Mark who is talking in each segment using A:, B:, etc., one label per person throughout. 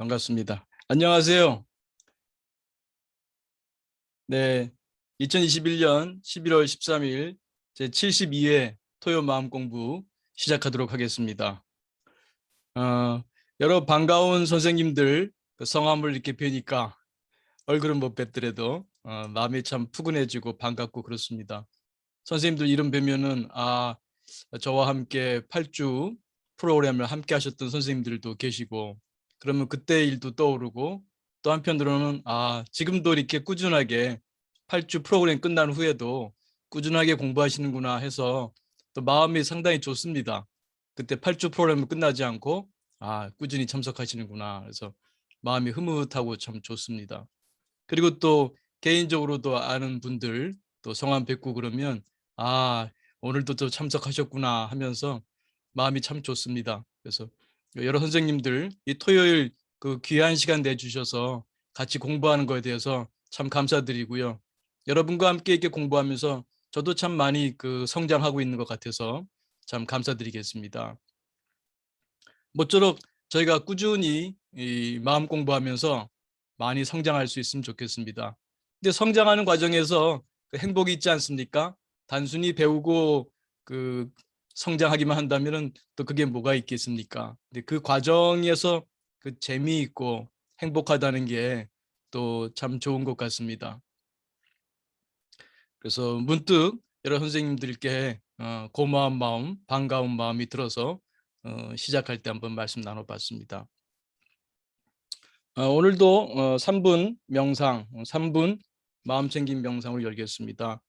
A: 반갑습니다. 안녕하세요. 네, 2021년 11월 13일 제72회 토요 마음 공부 시작하도록 하겠습니다. 여러 반가운 선생님들 그 성함을 이렇게 뵈니까 얼굴은 못 뵙더라도 마음이 참 푸근해지고 반갑고 그렇습니다. 선생님들 이름 뵈면은 저와 함께 8주 프로그램을 함께 하셨던 선생님들도 계시고 그러면 그때 일도 떠오르고 또 한편으로는 지금도 이렇게 꾸준하게 8주 프로그램 끝난 후에도 꾸준하게 공부하시는구나 해서 또 마음이 상당히 좋습니다. 그때 8주 프로그램은 끝나지 않고 꾸준히 참석하시는구나 그래서 마음이 흐뭇하고 참 좋습니다. 그리고 또 개인적으로도 아는 분들 또 성함 뵙고 그러면 아 오늘도 또 참석하셨구나 하면서 마음이 참 좋습니다. 그래서 여러 선생님들 이 토요일 그 귀한 시간 내주셔서 같이 공부하는 거에 대해서 참 감사드리고요. 여러분과 함께 이렇게 공부하면서 저도 참 많이 그 성장하고 있는 것 같아서 참 감사드리겠습니다. 모쪼록 저희가 꾸준히 이 마음 공부하면서 많이 성장할 수 있으면 좋겠습니다. 근데 성장하는 과정에서 그 행복이 있지 않습니까? 단순히 배우고 그 성장하기만 한다면은 또 그게 뭐가 있겠습니까? 근데 그 과정에서 그 재미있고 행복하다는 게 또 참 좋은 것 같습니다. 그래서 문득 여러 선생님들께 고마운 마음, 반가운 마음이 들어서 시작할 때 한번 말씀 나눠봤습니다. 오늘도 3분 명상, 3분 마음 챙김 명상을 열겠습니다.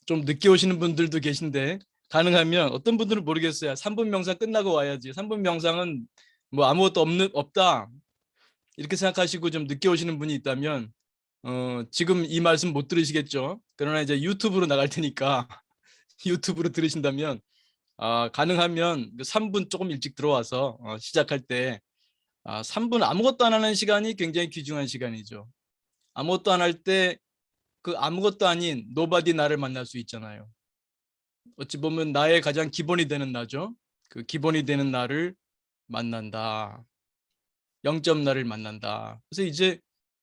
A: 좀 늦게 오시는 분들도 계신데 가능하면 어떤 분들은 모르겠어요. 3분 명상 끝나고 와야지. 3분 명상은 뭐 아무것도 없다 이렇게 생각하시고 좀 늦게 오시는 분이 있다면 지금 이 말씀 못 들으시겠죠. 그러나 이제 유튜브로 나갈 테니까 유튜브로 들으신다면 가능하면 3분 조금 일찍 들어와서 시작할 때 3분 아무것도 안 하는 시간이 굉장히 귀중한 시간이죠. 아무것도 안 할 때 그 아무것도 아닌 노바디 나를 만날 수 있잖아요. 어찌 보면 나의 가장 기본이 되는 나죠. 그 기본이 되는 나를 만난다. 0점 나를 만난다. 그래서 이제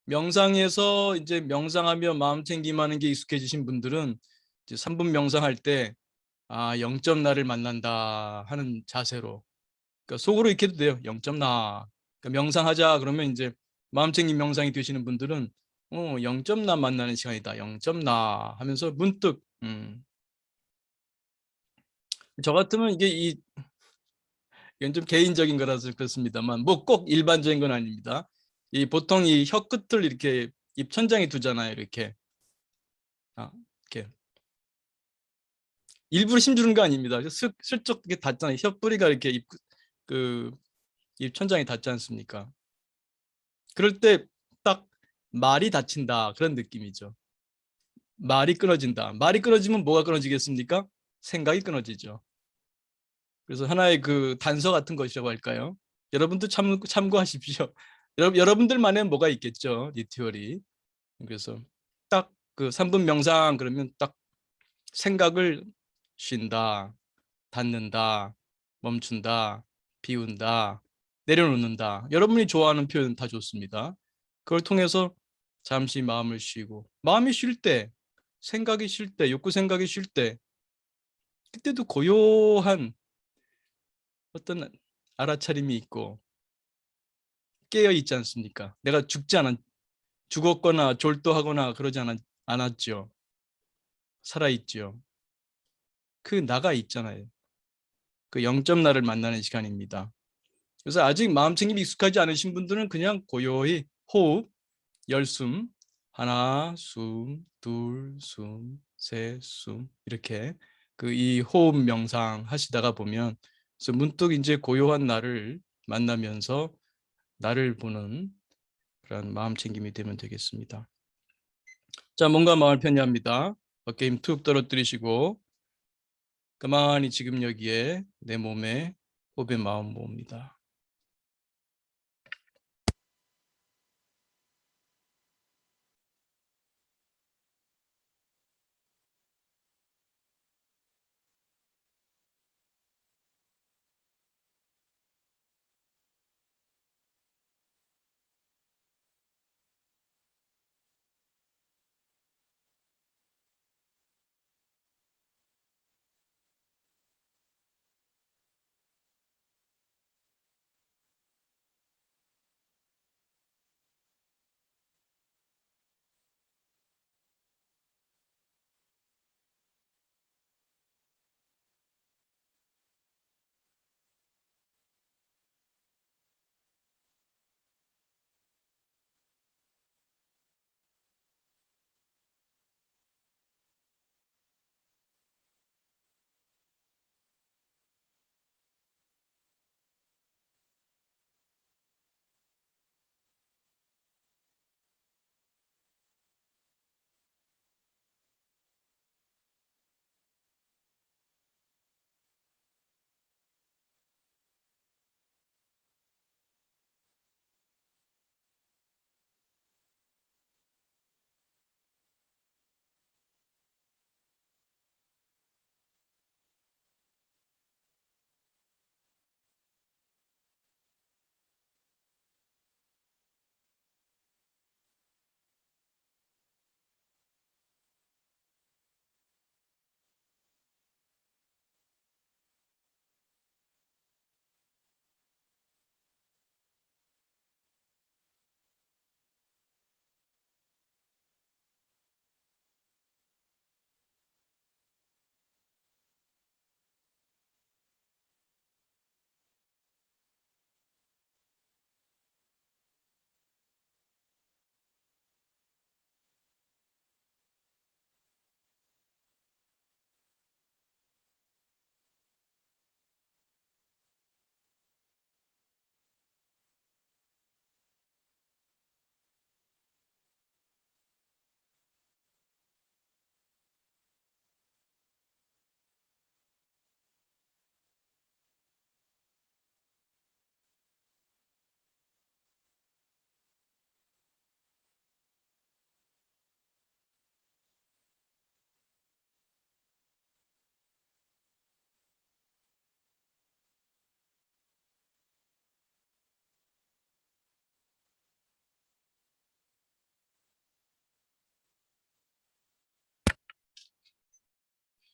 A: 명상에서 이제 명상하며 마음 챙김하는 게 익숙해지신 분들은 이제 3분 명상할 때 0점 나를 만난다 하는 자세로 그러니까 속으로 익혀도 돼요. 0점 나. 그러니까 명상하자 그러면 이제 마음챙김 명상이 되시는 분들은 0점 나 만나는 시간이다. 0점 나 하면서 문득 저 같으면 이건 좀 개인적인 거라서 그렇습니다만 뭐 꼭 일반적인 건 아닙니다. 이 보통 이 혀 끝을 이렇게 입 천장에 두잖아요. 이렇게 이렇게 일부러 힘주는 거 아닙니다. 슬쩍 이렇게 닿잖아요. 혀 뿌리가 이렇게 입 천장에 닿지 않습니까? 그럴 때 딱 말이 닫힌다 그런 느낌이죠. 말이 끊어진다. 말이 끊어지면 뭐가 끊어지겠습니까? 생각이 끊어지죠. 그래서 하나의 그 단서 같은 것이라고 할까요? 여러분도 참고하십시오. 여러분들만의 뭐가 있겠죠. 리튜얼이. 그래서 딱 그 3분 명상 그러면 딱 생각을 쉰다, 닫는다, 멈춘다, 비운다, 내려놓는다. 여러분이 좋아하는 표현 다 좋습니다. 그걸 통해서 잠시 마음을 쉬고 마음이 쉴 때, 생각이 쉴 때, 욕구 생각이 쉴 때 그때도 고요한 어떤 알아차림이 있고 깨어 있지 않습니까? 내가 죽었거나 졸도하거나 그러지 않았죠. 살아있죠. 그 나가 있잖아요. 그 영점 나를 만나는 시간입니다. 그래서 아직 마음챙김이 익숙하지 않으신 분들은 그냥 고요히 호흡, 열숨, 하나, 숨, 둘, 숨, 셋, 숨 이렇게 그 이 호흡 명상 하시다가 보면 그래서 문득 이제 고요한 나를 만나면서 나를 보는 그런 마음챙김이 되면 되겠습니다. 자, 몸과 마음을 편히합니다. 어깨 힘 툭 떨어뜨리시고 가만히 지금 여기에 내 몸에 호흡의 마음 모읍니다.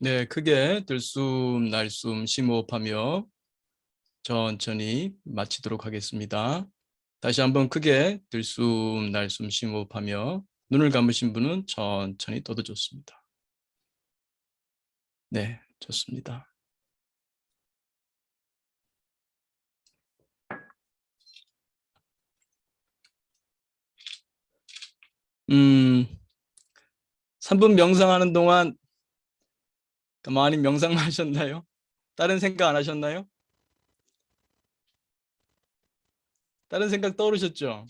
A: 네, 크게 들숨, 날숨, 심호흡하며 천천히 마치도록 하겠습니다. 다시 한번 크게 들숨, 날숨, 심호흡하며 눈을 감으신 분은 천천히 떠도 좋습니다. 네, 좋습니다. 음, 3분 명상하는 동안 가만히 명상만 하셨나요? 다른 생각 안 하셨나요? 다른 생각 떠오르셨죠?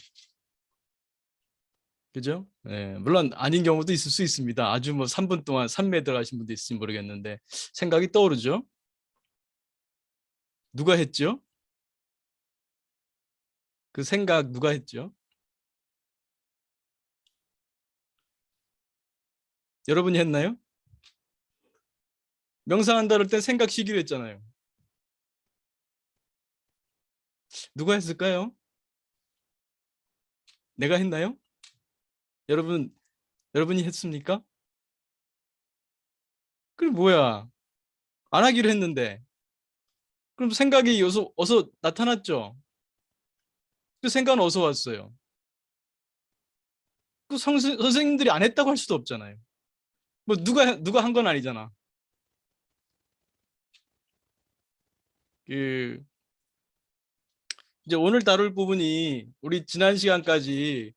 A: 그죠? 네, 물론 아닌 경우도 있을 수 있습니다. 아주 뭐 3분 동안 산매에 들어가신 분도 있을지 모르겠는데 생각이 떠오르죠? 누가 했죠? 그 생각 누가 했죠? 여러분이 했나요? 명상한다 그럴 때 생각 쉬기로 했잖아요. 누가 했을까요? 내가 했나요? 여러분, 여러분이 했습니까? 그럼 뭐야? 안 하기로 했는데. 그럼 생각이 어서 나타났죠? 그 생각은 어서 왔어요? 그 선생님들이 안 했다고 할 수도 없잖아요. 뭐 누가 한 건 아니잖아. 그 이제 오늘 다룰 부분이 우리 지난 시간까지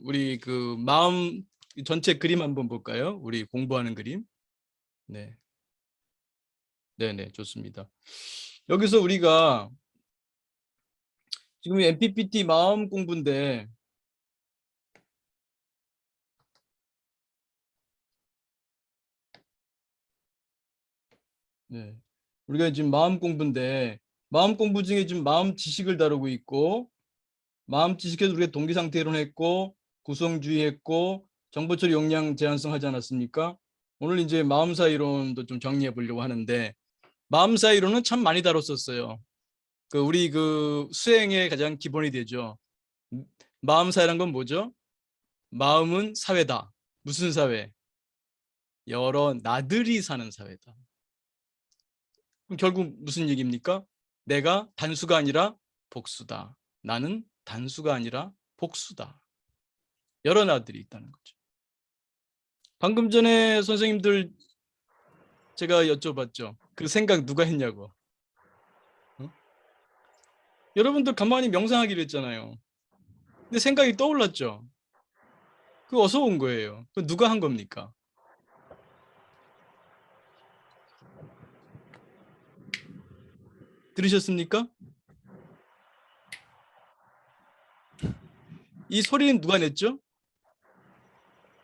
A: 우리 그 마음 전체 그림 한번 볼까요? 우리 공부하는 그림. 네, 네, 좋습니다. 여기서 우리가 지금 MPPT 마음 공부인데 네. 우리가 지금 마음 공부인데 마음 공부 중에 지금 마음 지식을 다루고 있고 마음 지식에서 우리가 동기 상태 이론했고 구성주의 했고 정보 처리 용량 제한성 하지 않았습니까? 오늘 이제 마음사 이론도 좀 정리해 보려고 하는데 마음사 이론은 참 많이 다뤘었어요. 그 우리 그 수행의 가장 기본이 되죠. 마음사라는 건 뭐죠? 마음은 사회다. 무슨 사회? 여러 나들이 사는 사회다. 그럼 결국 무슨 얘기입니까? 내가 단수가 아니라 복수다. 나는 단수가 아니라 복수다. 여러 나들이 있다는 거죠. 방금 전에 선생님들 제가 여쭤봤죠. 그 생각 누가 했냐고. 어? 여러분들 가만히 명상하기로 했잖아요. 근데 생각이 떠올랐죠. 그 어서 온 거예요. 그 누가 한 겁니까? 들으셨습니까? 이 소리는 누가 냈죠?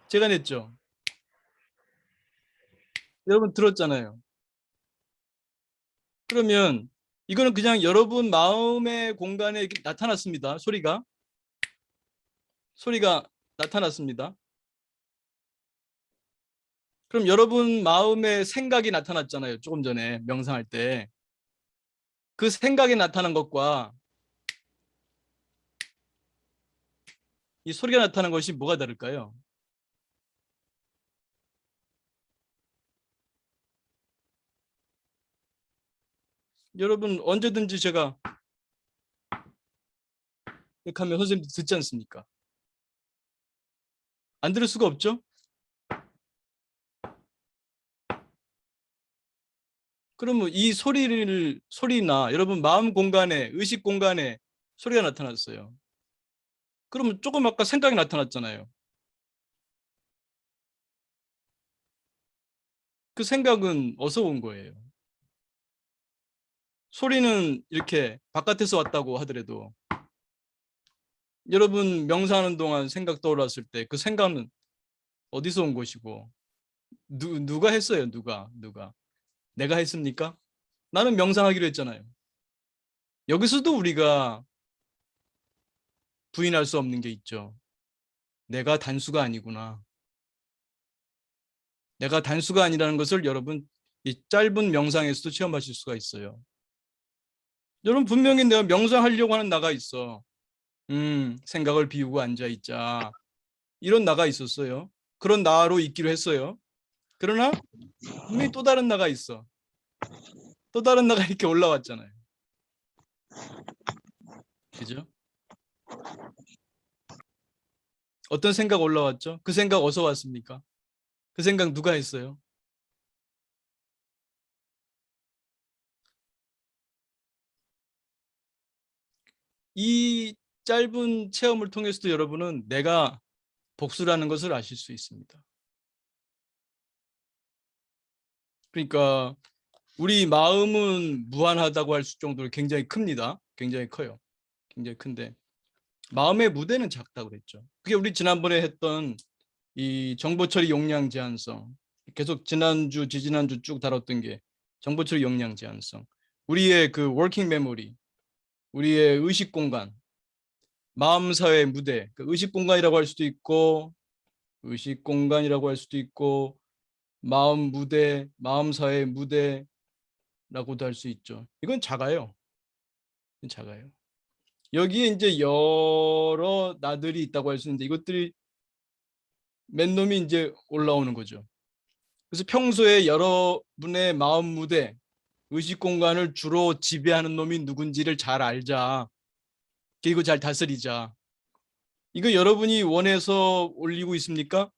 A: 제가 냈죠. 여러분 들었잖아요. 그러면 이거는 그냥 여러분 마음의 공간에 나타났습니다. 소리가 나타났습니다. 그럼 여러분 마음의 생각이 나타났잖아요. 조금 전에 명상할 때. 그 생각이 나타난 것과 이 소리가 나타난 것이 뭐가 다를까요? 여러분 언제든지 제가 이렇게 하면 선생님 듣지 않습니까? 안 들을 수가 없죠? 그러면 이 소리나 여러분 마음 공간에, 의식 공간에 소리가 나타났어요. 그러면 조금 아까 생각이 나타났잖아요. 그 생각은 어디서 온 거예요? 소리는 이렇게 바깥에서 왔다고 하더라도 여러분 명상하는 동안 생각 떠올랐을 때 그 생각은 어디서 온 것이고 누가 했어요? 누가? 내가 했습니까? 나는 명상하기로 했잖아요. 여기서도 우리가 부인할 수 없는 게 있죠. 내가 단수가 아니구나. 내가 단수가 아니라는 것을 여러분 이 짧은 명상에서도 체험하실 수가 있어요. 여러분 분명히 내가 명상하려고 하는 나가 있어. 생각을 비우고 앉아 있자. 이런 나가 있었어요. 그런 나로 있기로 했어요. 그러나 분명히 또 다른 나가 있어. 또 다른 나가 이렇게 올라왔잖아요. 그죠? 어떤 생각 올라왔죠? 그 생각 어디서 왔습니까? 그 생각 누가 했어요? 이 짧은 체험을 통해서도 여러분은 내가 복수라는 것을 아실 수 있습니다. 그러니까 우리 마음은 무한하다고 할 정도로 굉장히 큽니다. 굉장히 커요. 굉장히 큰데 마음의 무대는 작다고 그랬죠. 그게 우리 지난번에 했던 이 정보 처리 용량 제한성, 계속 지난주 지지난주 쭉 다뤘던 게 정보 처리 용량 제한성, 우리의 그 워킹 메모리, 우리의 의식 공간, 마음 사회 무대, 그 의식 공간이라고 할 수도 있고 의식 공간이라고 할 수도 있고 마음 무대, 마음 사회 무대라고도 할 수 있죠. 이건 작아요. 작아요. 여기에 이제 여러 나들이 있다고 할 수 있는데 이것들이 맨 놈이 이제 올라오는 거죠. 그래서 평소에 여러분의 마음 무대, 의식 공간을 주로 지배하는 놈이 누군지를 잘 알자. 그리고 잘 다스리자. 이거 여러분이 원해서 올리고 있습니까?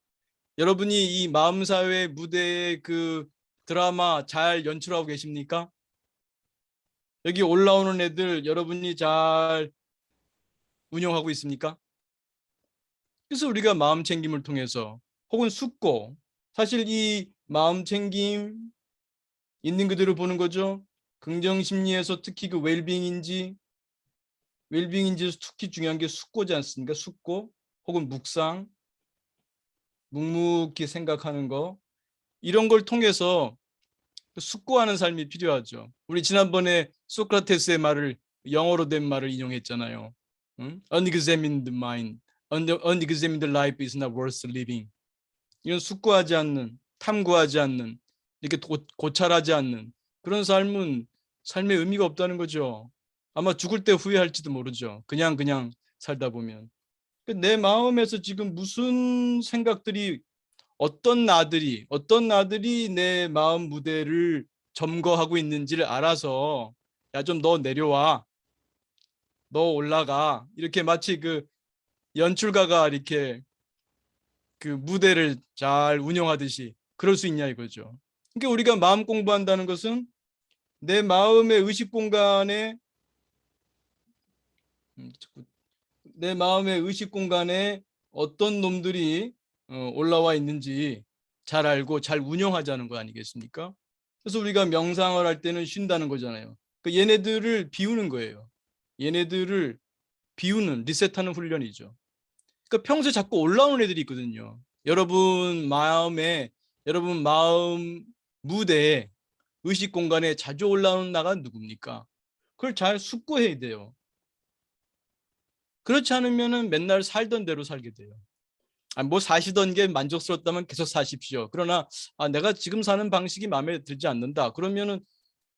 A: 여러분이 이 마음사회 무대의 그 드라마 잘 연출하고 계십니까? 여기 올라오는 애들 여러분이 잘 운영하고 있습니까? 그래서 우리가 마음 챙김을 통해서 혹은 숙고, 사실 이 마음 챙김 있는 그대로 보는 거죠. 긍정 심리에서 특히 그 웰빙인지에서 특히 중요한 게 숙고지 않습니까? 숙고 혹은 묵상, 묵묵히 생각하는 거, 이런 걸 통해서 숙고하는 삶이 필요하죠. 우리 지난번에 소크라테스의 말을 영어로 된 말을 인용했잖아요. 응? Unexamined mind, unexamined life is not worth living. 이런 숙고하지 않는, 탐구하지 않는, 이렇게 고찰하지 않는 그런 삶은 삶의 의미가 없다는 거죠. 아마 죽을 때 후회할지도 모르죠. 그냥 살다 보면. 내 마음에서 지금 무슨 생각들이 어떤 나들이 내 마음 무대를 점거하고 있는지를 알아서 야 좀 너 내려와, 너 올라가, 이렇게 마치 그 연출가가 이렇게 그 무대를 잘 운영하듯이 그럴 수 있냐 이거죠. 그러니까 우리가 마음 공부한다는 것은 내 마음의 의식 공간에 내 마음의 의식 공간에 어떤 놈들이 올라와 있는지 잘 알고 잘 운영하자는 거 아니겠습니까? 그래서 우리가 명상을 할 때는 쉰다는 거잖아요. 그 얘네들을 비우는 거예요. 얘네들을 비우는 리셋하는 훈련이죠. 그러니까 평소에 자꾸 올라오는 애들이 있거든요. 여러분 마음 무대에 의식 공간에 자주 올라오는 나가 누굽니까? 그걸 잘 숙고해야 돼요. 그렇지 않으면은 맨날 살던 대로 살게 돼요. 뭐 사시던 게 만족스럽다면 계속 사십시오. 그러나 내가 지금 사는 방식이 마음에 들지 않는다. 그러면은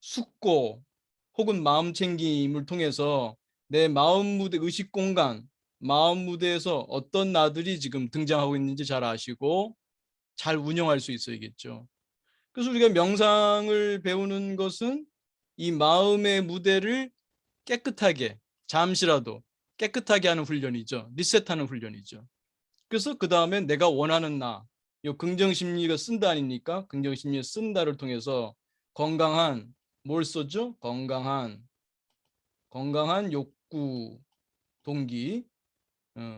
A: 숙고 혹은 마음 챙김을 통해서 내 마음 무대, 의식 공간, 마음 무대에서 어떤 나들이 지금 등장하고 있는지 잘 아시고 잘 운영할 수 있어야겠죠. 그래서 우리가 명상을 배우는 것은 이 마음의 무대를 깨끗하게, 잠시라도 깨끗하게 하는 훈련이죠. 리셋하는 훈련이죠. 그래서 그 다음에 내가 원하는 이 긍정심리가 쓴다 아닙니까? 긍정심리 쓴다를 통해서 건강한, 뭘 써죠? 건강한 욕구, 동기,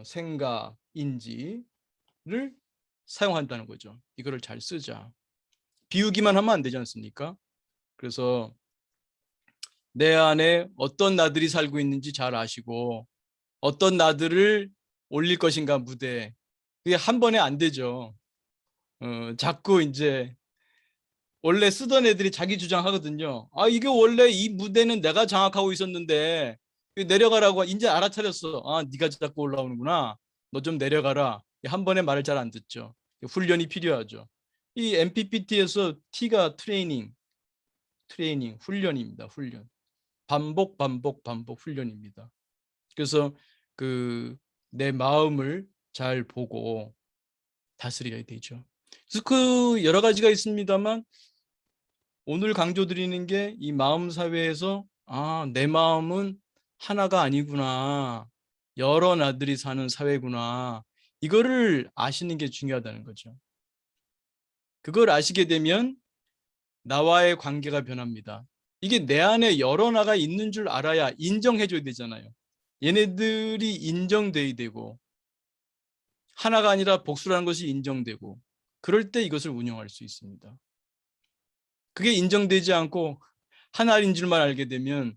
A: 생각, 인지를 사용한다는 거죠. 이거를 잘 쓰자. 비우기만 하면 안 되지 않습니까? 그래서 내 안에 어떤 나들이 살고 있는지 잘 아시고 어떤 나들을 올릴 것인가 무대에. 그게 한 번에 안 되죠. 자꾸 이제 원래 쓰던 애들이 자기 주장하거든요. 이게 원래 이 무대는 내가 장악하고 있었는데 내려가라고 이제 알아차렸어. 네가 자꾸 올라오는구나. 너 좀 내려가라. 한 번에 말을 잘 안 듣죠. 훈련이 필요하죠. 이 MPPT에서 T가 트레이닝, 훈련입니다. 훈련. 반복 훈련입니다. 그래서 그 내 마음을 잘 보고 다스려야 되죠. 그래서 그 여러 가지가 있습니다만 오늘 강조드리는 게 이 마음 사회에서 내 마음은 하나가 아니구나. 여러 나들이 사는 사회구나. 이거를 아시는 게 중요하다는 거죠. 그걸 아시게 되면 나와의 관계가 변합니다. 이게 내 안에 여러 나가 있는 줄 알아야 인정해줘야 되잖아요. 얘네들이 인정돼야 되고 하나가 아니라 복수라는 것이 인정되고 그럴 때 이것을 운영할 수 있습니다. 그게 인정되지 않고 하나인 줄만 알게 되면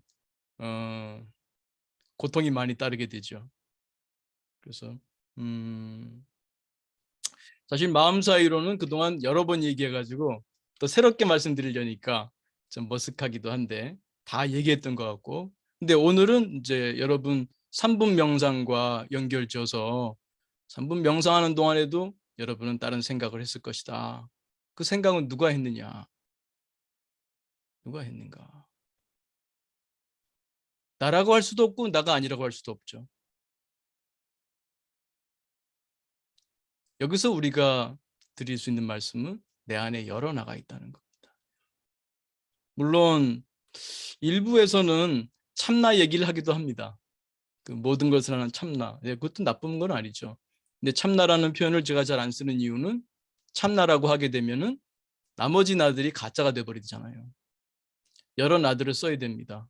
A: 고통이 많이 따르게 되죠. 그래서 사실 마음 사이로는 그동안 여러 번 얘기해가지고 또 새롭게 말씀드리려니까 좀 머쓱하기도 한데 다 얘기했던 것 같고 근데 오늘은 이제 여러분 3분 명상과 연결지어서 3분 명상하는 동안에도 여러분은 다른 생각을 했을 것이다. 그 생각은 누가 했느냐? 누가 했는가? 나라고 할 수도 없고 나가 아니라고 할 수도 없죠. 여기서 우리가 드릴 수 있는 말씀은 내 안에 여러 나가 있다는 겁니다. 물론 일부에서는 참나 얘기를 하기도 합니다. 그 모든 것을 하는 참나. 그것도 나쁜 건 아니죠. 근데 참나라는 표현을 제가 잘 안 쓰는 이유는 참나라고 하게 되면은 나머지 나들이 가짜가 돼버리잖아요. 여러 나들을 써야 됩니다.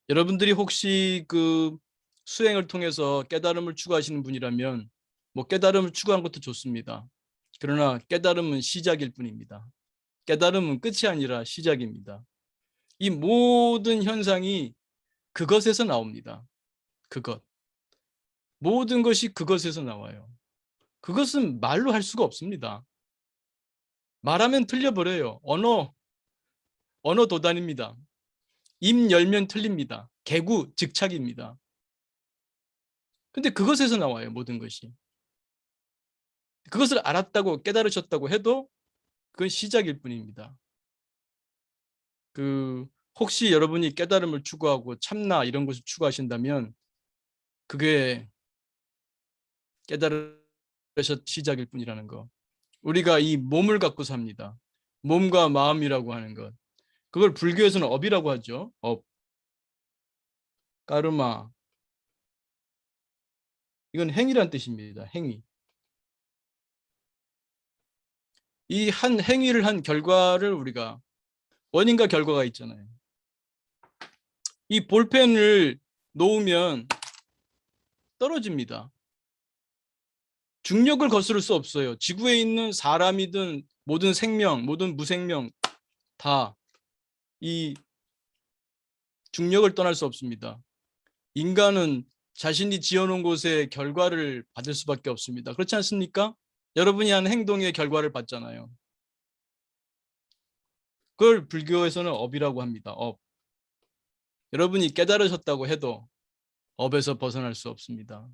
A: 여러분들이 혹시 그 수행을 통해서 깨달음을 추구하시는 분이라면 뭐 깨달음을 추구한 것도 좋습니다. 그러나 깨달음은 시작일 뿐입니다. 깨달음은 끝이 아니라 시작입니다. 이 모든 현상이 그것에서 나옵니다. 그것. 모든 것이 그것에서 나와요. 그것은 말로 할 수가 없습니다. 말하면 틀려버려요. 언어 도단입니다. 입 열면 틀립니다. 개구, 즉착입니다. 근데 그것에서 나와요. 모든 것이. 그것을 알았다고 깨달으셨다고 해도 그건 시작일 뿐입니다. 그 혹시 여러분이 깨달음을 추구하고 참나 이런 것을 추구하신다면 그게 깨달으셨 시작일 뿐이라는 거. 우리가 이 몸을 갖고 삽니다. 몸과 마음이라고 하는 것. 그걸 불교에서는 업이라고 하죠. 업, 까르마. 이건 행위란 뜻입니다. 행위. 이 한 행위를 한 결과를 우리가 원인과 결과가 있잖아요. 이 볼펜을 놓으면 떨어집니다. 중력을 거스를 수 없어요. 지구에 있는 사람이든 모든 생명, 모든 무생명 다 이 중력을 떠날 수 없습니다. 인간은 자신이 지어놓은 곳의 결과를 받을 수밖에 없습니다. 그렇지 않습니까? 여러분이 한 행동의 결과를 받잖아요. 그걸 불교에서는 업이라고 합니다. 업. 여러분이 깨달으셨다고 해도 업에서 벗어날 수 없습니다.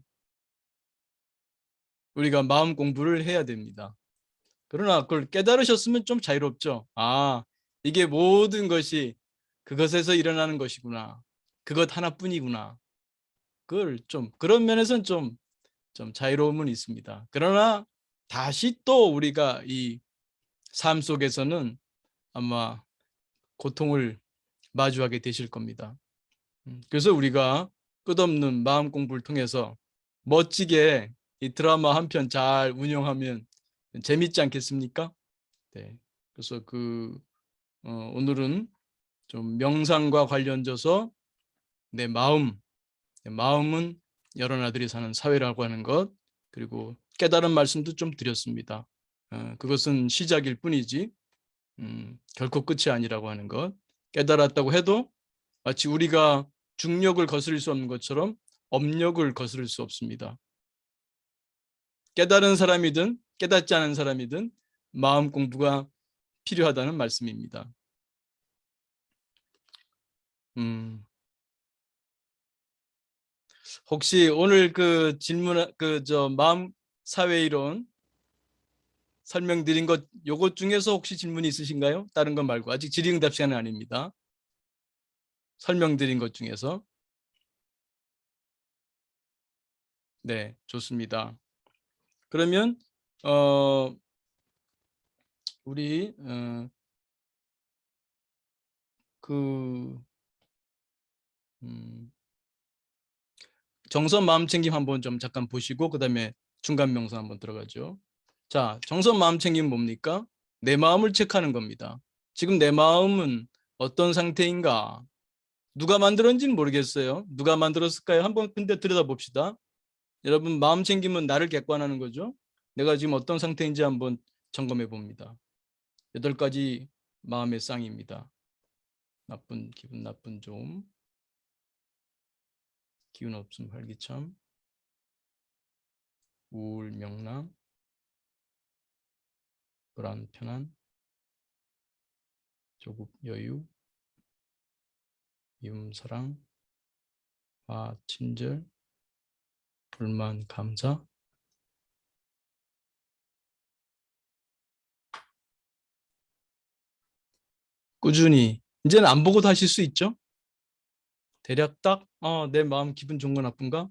A: 우리가 마음 공부를 해야 됩니다. 그러나 그걸 깨달으셨으면 좀 자유롭죠. 이게 모든 것이 그것에서 일어나는 것이구나. 그것 하나뿐이구나. 그걸 좀 그런 면에서는 좀 자유로움은 있습니다. 그러나 다시 또 우리가 이 삶 속에서는 아마 고통을 마주하게 되실 겁니다. 그래서 우리가 끝없는 마음 공부를 통해서 멋지게 이 드라마 한 편 잘 운영하면 재밌지 않겠습니까? 네. 그래서 오늘은 좀 명상과 관련져서 내 마음은 여러 나들이 사는 사회라고 하는 것, 그리고 깨달은 말씀도 좀 드렸습니다. 그것은 시작일 뿐이지 결코 끝이 아니라고 하는 것. 깨달았다고 해도 마치 우리가 중력을 거스를 수 없는 것처럼 업력을 거스를 수 없습니다. 깨달은 사람이든 깨닫지 않은 사람이든 마음 공부가 필요하다는 말씀입니다. 음, 혹시 오늘 그 질문, 마음 사회 이론 설명드린 것, 요것 중에서 혹시 질문이 있으신가요? 다른 것 말고. 아직 질의응답 시간은 아닙니다. 설명드린 것 중에서. 네, 좋습니다. 그러면, 어, 우리 그 정선 마음챙김 한번 좀 잠깐 보시고 그다음에 중간 명상 한번 들어가죠. 자, 정선 마음챙김 뭡니까? 내 마음을 체크하는 겁니다. 지금 내 마음은 어떤 상태인가? 누가 만들었는지는 모르겠어요. 누가 만들었을까요? 한번 근데 들여다봅시다. 여러분 마음 챙김은 나를 객관하는 거죠. 내가 지금 어떤 상태인지 한번 점검해 봅니다. 8가지 마음의 쌍입니다. 나쁜 기분, 나쁜 좋음, 기운 없음, 활기참, 우울, 명랑, 불안, 편안, 조급, 여유, 미움, 사랑, 화, 친절, 불만, 감사. 꾸준히 이제는 안 보고도 하실 수 있죠. 대략 딱 내 마음 기분 좋은가 나쁜가,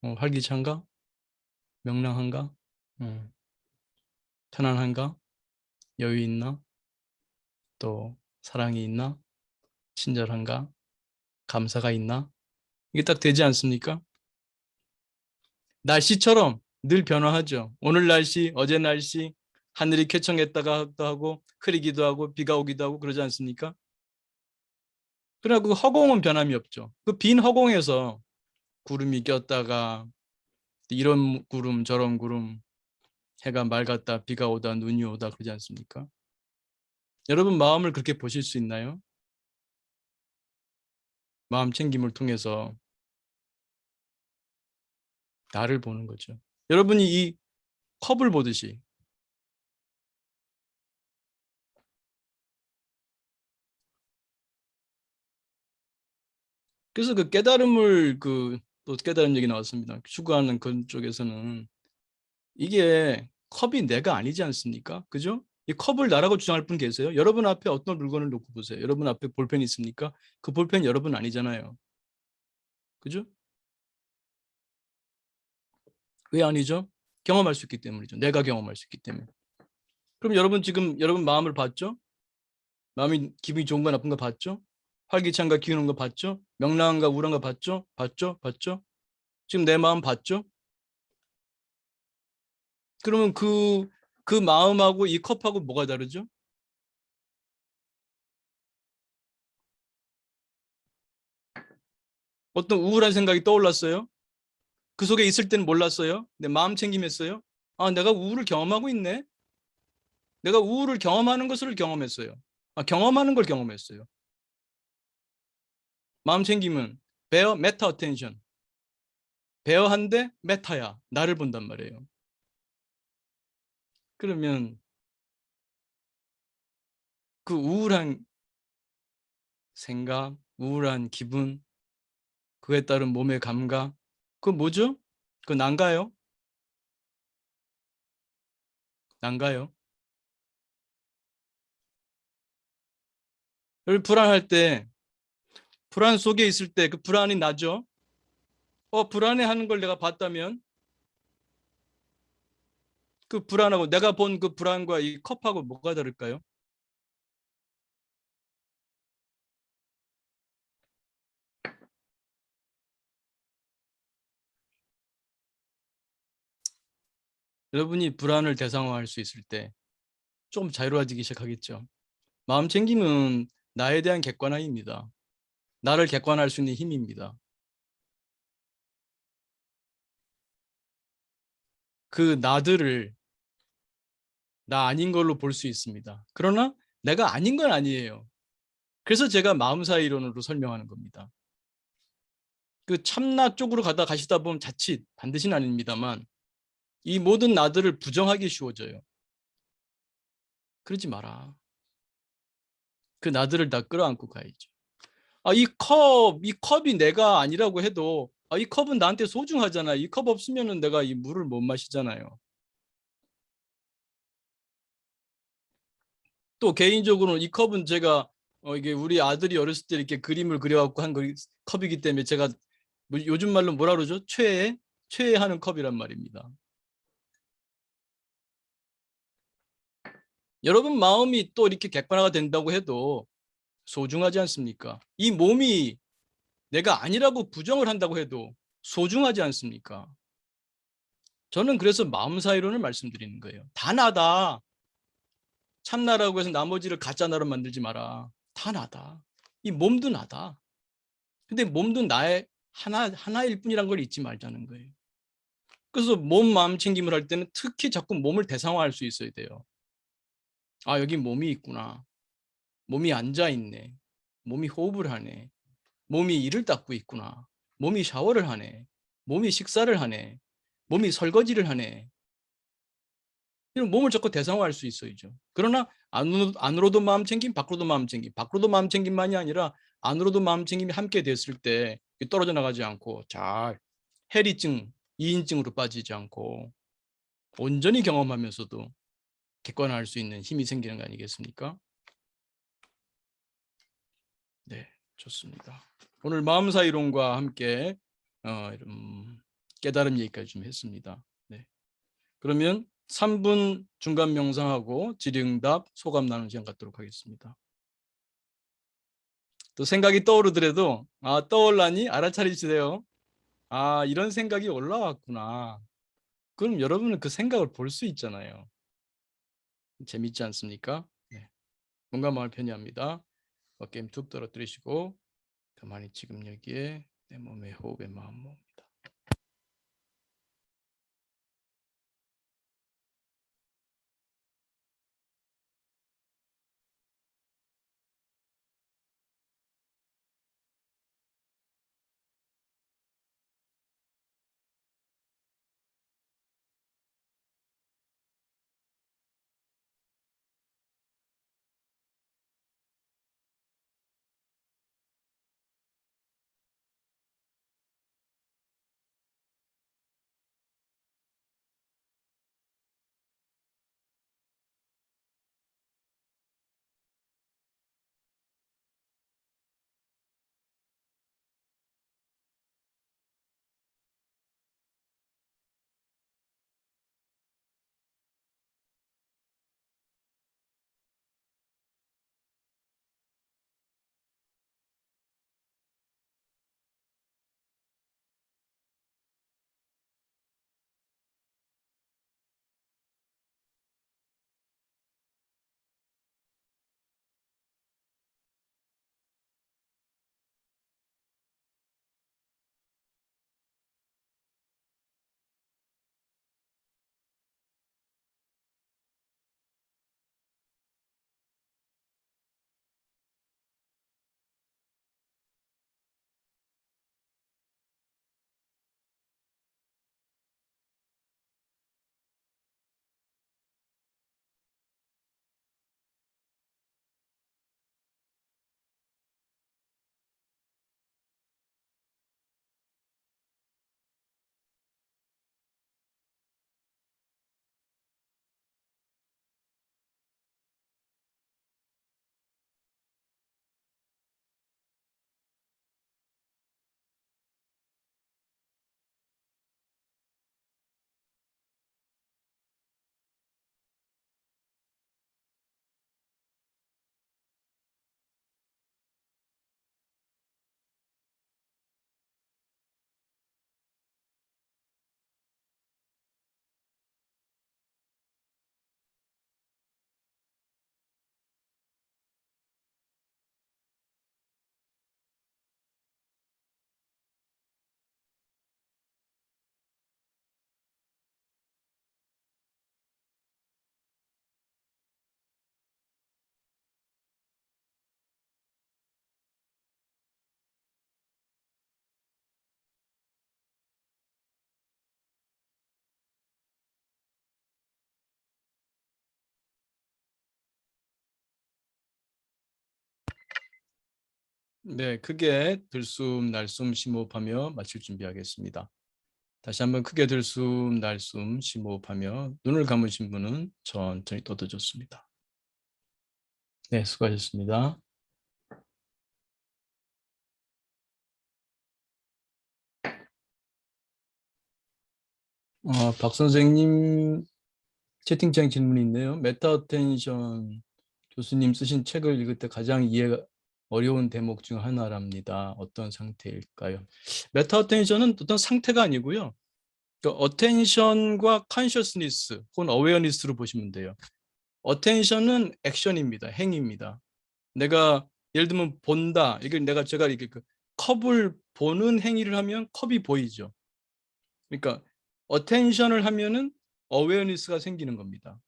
A: 활기찬가, 명랑한가, 편안한가, 여유 있나, 또 사랑이 있나, 친절한가, 감사가 있나. 이게 딱 되지 않습니까? 날씨처럼 늘 변화하죠. 오늘 날씨, 어제 날씨, 하늘이 쾌청했다가도 하고 흐리기도 하고 비가 오기도 하고 그러지 않습니까? 그러나 그 허공은 변함이 없죠. 그 빈 허공에서 구름이 꼈다가 이런 구름 저런 구름, 해가 맑았다 비가 오다 눈이 오다 그러지 않습니까? 여러분 마음을 그렇게 보실 수 있나요? 마음 챙김을 통해서 나를 보는 거죠. 여러분이 이 컵을 보듯이, 그래서 그 깨달음을 또 깨달음 얘기 나왔습니다. 추구하는 그 쪽에서는 이게 컵이 내가 아니지 않습니까? 그죠? 이 컵을 나라고 주장할 분 계세요? 여러분 앞에 어떤 물건을 놓고 보세요. 여러분 앞에 볼펜이 있습니까? 그 볼펜 여러분 아니잖아요. 그죠? 왜 아니죠? 경험할 수 있기 때문이죠. 내가 경험할 수 있기 때문에. 그럼 여러분 지금 여러분 마음을 봤죠? 마음이 기분이 좋은가 나쁜가 봤죠? 활기찬가 기우는 거 봤죠? 명랑한가 우울한가 봤죠? 봤죠? 봤죠? 지금 내 마음 봤죠? 그러면 그 마음하고 이 컵하고 뭐가 다르죠? 어떤 우울한 생각이 떠올랐어요? 그 속에 있을 때는 몰랐어요? 내 마음 챙김했어요? 아, 내가 우울을 경험하고 있네? 내가 우울을 경험하는 것을 경험했어요. 아, 경험하는 걸 경험했어요. 마음 챙김은 베어 메타 어텐션. 베어한데 메타야. 나를 본단 말이에요. 그러면 그 우울한 생각, 우울한 기분, 그에 따른 몸의 감각, 그거 뭐죠? 그거 난가요? 난가요? 불안할 때, 불안 속에 있을 때 그 불안이 나죠? 불안해하는 걸 내가 봤다면 그 불안하고 내가 본 그 불안과 이 컵하고 뭐가 다를까요? 여러분이 불안을 대상화할 수 있을 때 조금 자유로워지기 시작하겠죠. 마음 챙김은 나에 대한 객관화입니다. 나를 객관할 수 있는 힘입니다. 그 나들을 나 아닌 걸로 볼 수 있습니다. 그러나 내가 아닌 건 아니에요. 그래서 제가 마음사 이론으로 설명하는 겁니다. 그 참나 쪽으로 가시다 보면 자칫 반드시는 아닙니다만 이 모든 나들을 부정하기 쉬워져요. 그러지 마라. 그 나들을 다 끌어안고 가야죠. 이 컵이 내가 아니라고 해도 이 컵은 나한테 소중하잖아. 이 컵 없으면은 내가 이 물을 못 마시잖아요. 또 개인적으로는 이 컵은 제가 이게 우리 아들이 어렸을 때 이렇게 그림을 그려갖고 한 컵이기 때문에 제가 요즘 말로 뭐라 그러죠? 최애하는 컵이란 말입니다. 여러분 마음이 또 이렇게 객관화가 된다고 해도 소중하지 않습니까? 이 몸이 내가 아니라고 부정을 한다고 해도 소중하지 않습니까? 저는 그래서 마음사이론을 말씀드리는 거예요. 다 나다. 참나라고 해서 나머지를 가짜나로 만들지 마라. 다 나다. 이 몸도 나다. 근데 몸도 나의 하나일 뿐이란 걸 잊지 말자는 거예요. 그래서 몸 마음 챙김을 할 때는 특히 자꾸 몸을 대상화할 수 있어야 돼요. 아, 여기 몸이 있구나. 몸이 앉아 있네. 몸이 호흡을 하네. 몸이 이를 닦고 있구나. 몸이 샤워를 하네. 몸이 식사를 하네. 몸이 설거지를 하네. 이런 몸을 자꾸 대상화할 수 있어야죠. 그러나 안으로도 마음 챙김, 밖으로도 마음 챙김. 밖으로도 마음 챙김만이 아니라 안으로도 마음 챙김이 함께 됐을 때 떨어져 나가지 않고 잘 해리증, 이인증으로 빠지지 않고 온전히 경험하면서도 객관화할 수 있는 힘이 생기는 거 아니겠습니까? 네, 좋습니다. 오늘 마음사 이론과 함께 이런 깨달음 얘기까지 좀 했습니다. 네. 그러면 3분 중간 명상하고 질의응답 소감 나누는 시간 갖도록 하겠습니다. 또 생각이 떠오르더라도 떠올라니 알아차리세요. 이런 생각이 올라왔구나. 그럼 여러분은 그 생각을 볼 수 있잖아요. 재밌지 않습니까? 네. 몸과 마음을 편히합니다. 어깨 힘 툭 떨어뜨리시고 가만히 지금 여기에 내 몸의 호흡에 마음 모읍니다. 네, 크게 들숨, 날숨, 심호흡하며 마칠 준비하겠습니다. 다시 한번 크게 들숨, 날숨, 심호흡하며 눈을 감으신 분은 천천히 떠들어줬습니다. 네, 수고하셨습니다. 박 선생님 채팅창 질문이 있네요. 메타 어텐션 교수님 쓰신 책을 읽을 때 가장 이해가 어려운 대목 중 하나랍니다. 어떤 상태일까요? 메타 어텐션은 어떤 상태가 아니고요. 어텐션과 컨셔스니스 혹은 어웨어니스로 보시면 돼요. 어텐션은 액션입니다. 행위입니다. 내가 예를 들면 본다. 이게 제가 이렇게 그 컵을 보는 행위를 하면 컵이 보이죠. 그러니까 어텐션을 하면은 어웨어니스가 생기는 겁니다.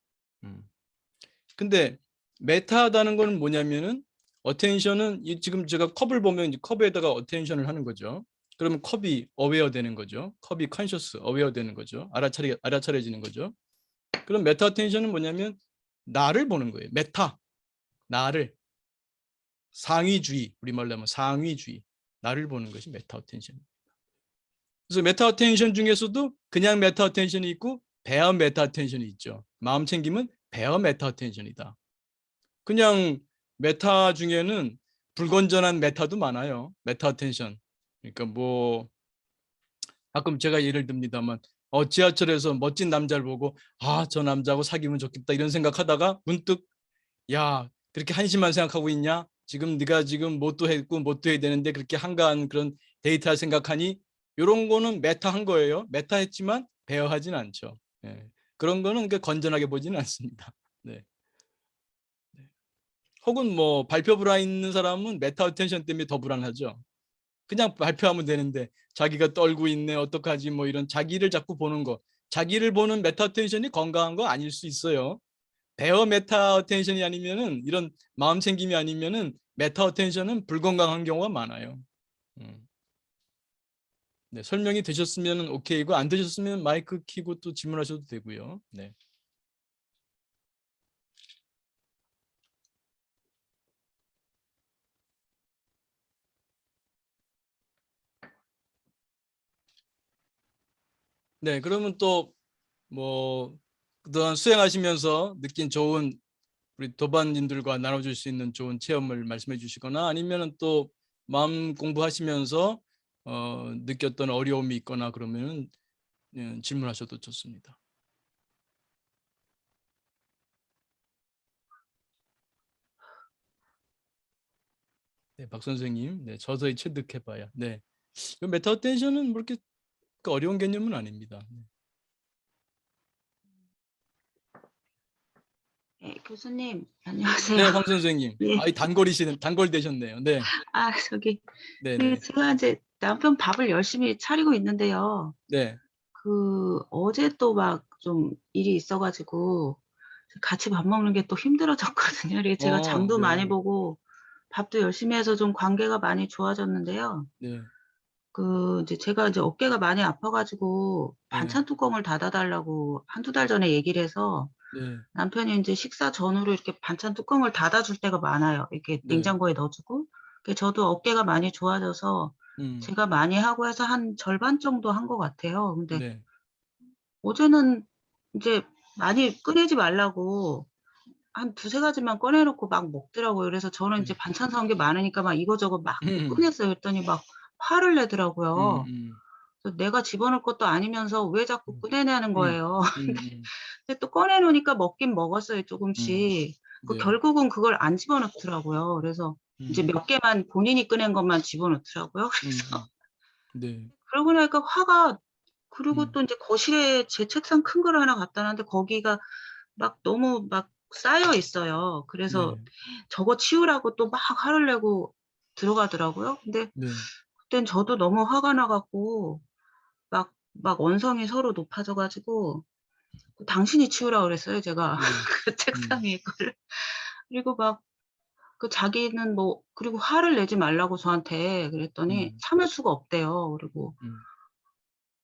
A: 근데 메타하다는 거는 뭐냐면은 어텐션은 지금 제가 컵을 보면 이제 컵에다가 어텐션을 하는 거죠. 그러면 컵이 어웨어 되는 거죠. 컵이 컨셔스 어웨어 되는 거죠. 알아차려지는 거죠. 그럼 메타 어텐션은 뭐냐면 나를 보는 거예요. 메타 나를 상위주의 우리말로 하면 상위주의 나를 보는 것이 메타 어텐션. 그래서 메타 어텐션 중에서도 그냥 메타 어텐션이 있고 베어 메타 어텐션이 있죠. 마음 챙김은 베어 메타 어텐션이다. 그냥 메타 중에는 불건전한 메타도 많아요. 메타 어텐션. 그러니까 뭐 가끔 제가 예를 듭니다만 지하철에서 멋진 남자를 보고 저 남자하고 사귀면 좋겠다 이런 생각하다가 문득 야 그렇게 한심한 생각하고 있냐? 지금 네가 지금 뭣도 했고 뭣도 해야 되는데 그렇게 한가한 그런 데이트할 생각하니 이런 거는 메타한 거예요. 메타했지만 배어하진 않죠. 네. 그런 거는 건전하게 보지는 않습니다. 네. 혹은 뭐 발표 불안 있는 사람은 메타 어텐션 때문에 더 불안하죠. 그냥 발표하면 되는데 자기가 떨고 있네 어떡하지 뭐 이런 자기를 자꾸 보는 거. 자기를 보는 메타 어텐션이 건강한 거 아닐 수 있어요. 베어 메타 어텐션이 아니면은 이런 마음 챙김이 아니면은 메타 어텐션은 불건강한 경우가 많아요. 네, 설명이 되셨으면 오케이고 안 되셨으면 마이크 켜고 또 질문하셔도 되고요. 네. 네, 그러면 또 뭐 그동안 수행하시면서 느낀 좋은 우리 도반님들과 나눠줄 수 있는 좋은 체험을 말씀해 주시거나 아니면은 또 마음 공부하시면서 느꼈던 어려움이 있거나 그러면은 질문하셔도 좋습니다. 네, 박 선생님, 네, 저서히 체득해봐야. 네, 메타 어텐션은 뭐 이렇게 어려운 개념은 아닙니다.
B: 네, 교수님, 안녕하세요.
A: 네, 황 선생님.
B: 네.
A: 단골 되셨네요. 네,
B: 저기,
A: 네, 네,
B: 제가 이제 남편 밥을 열심히 차리고 있는데요.
A: 네.
B: 어제 또 막 좀 일이 있어가지고, 같이 밥 먹는 게 또 힘들어졌거든요. 제가 장도 많이
A: 네,
B: 보고, 밥도 열심히 해서 좀 관계가 많이 좋아졌는데요.
A: 네,
B: 이제 제가 이제 어깨가 많이 아파가지고,
A: 네,
B: 반찬 뚜껑을 닫아달라고 한두 달 전에 얘기를 해서,
A: 네,
B: 남편이 이제 식사 전후로 이렇게 반찬 뚜껑을 닫아줄 때가 많아요. 이렇게
A: 네,
B: 냉장고에 넣어주고. 저도 어깨가 많이 좋아져서 제가 많이 하고 해서 한 절반 정도 한 것 같아요. 근데
A: 네,
B: 어제는 이제 많이 꺼내지 말라고 한 두세 가지만 꺼내놓고 막 먹더라고요. 그래서 저는 이제
A: 네.
B: 반찬 사온 게 많으니까 막 이거저거 막 꺼냈어요. 그랬더니 막 화를 내더라고요. 그래서 내가 집어넣을 것도 아니면서 왜 자꾸 꺼내냐는 거예요. 근데 또 꺼내놓으니까 먹긴 먹었어요, 조금씩.
A: 네,
B: 결국은 그걸 안 집어넣더라고요. 그래서 이제 몇 개만 본인이 꺼낸 것만 집어넣더라고요. 그래서
A: 네,
B: 그러고 나니까 화가 그리고
A: 음,
B: 또 이제 거실에 제 책상 큰 걸 하나 갖다 놨는데 거기가 막 너무 막 쌓여 있어요. 그래서
A: 네,
B: 저거 치우라고 또 막 화를 내고 들어가더라고요. 근데
A: 네,
B: 그땐 저도 너무 화가 나 갖고 막 언성이 서로 높아져 가지고 당신이 치우라고 그랬어요, 제가.
A: 네,
B: 그 책상 위에 거를. 그리고 막 자기는 뭐 그리고 화를 내지 말라고 저한테 그랬더니 참을 수가 없대요. 그리고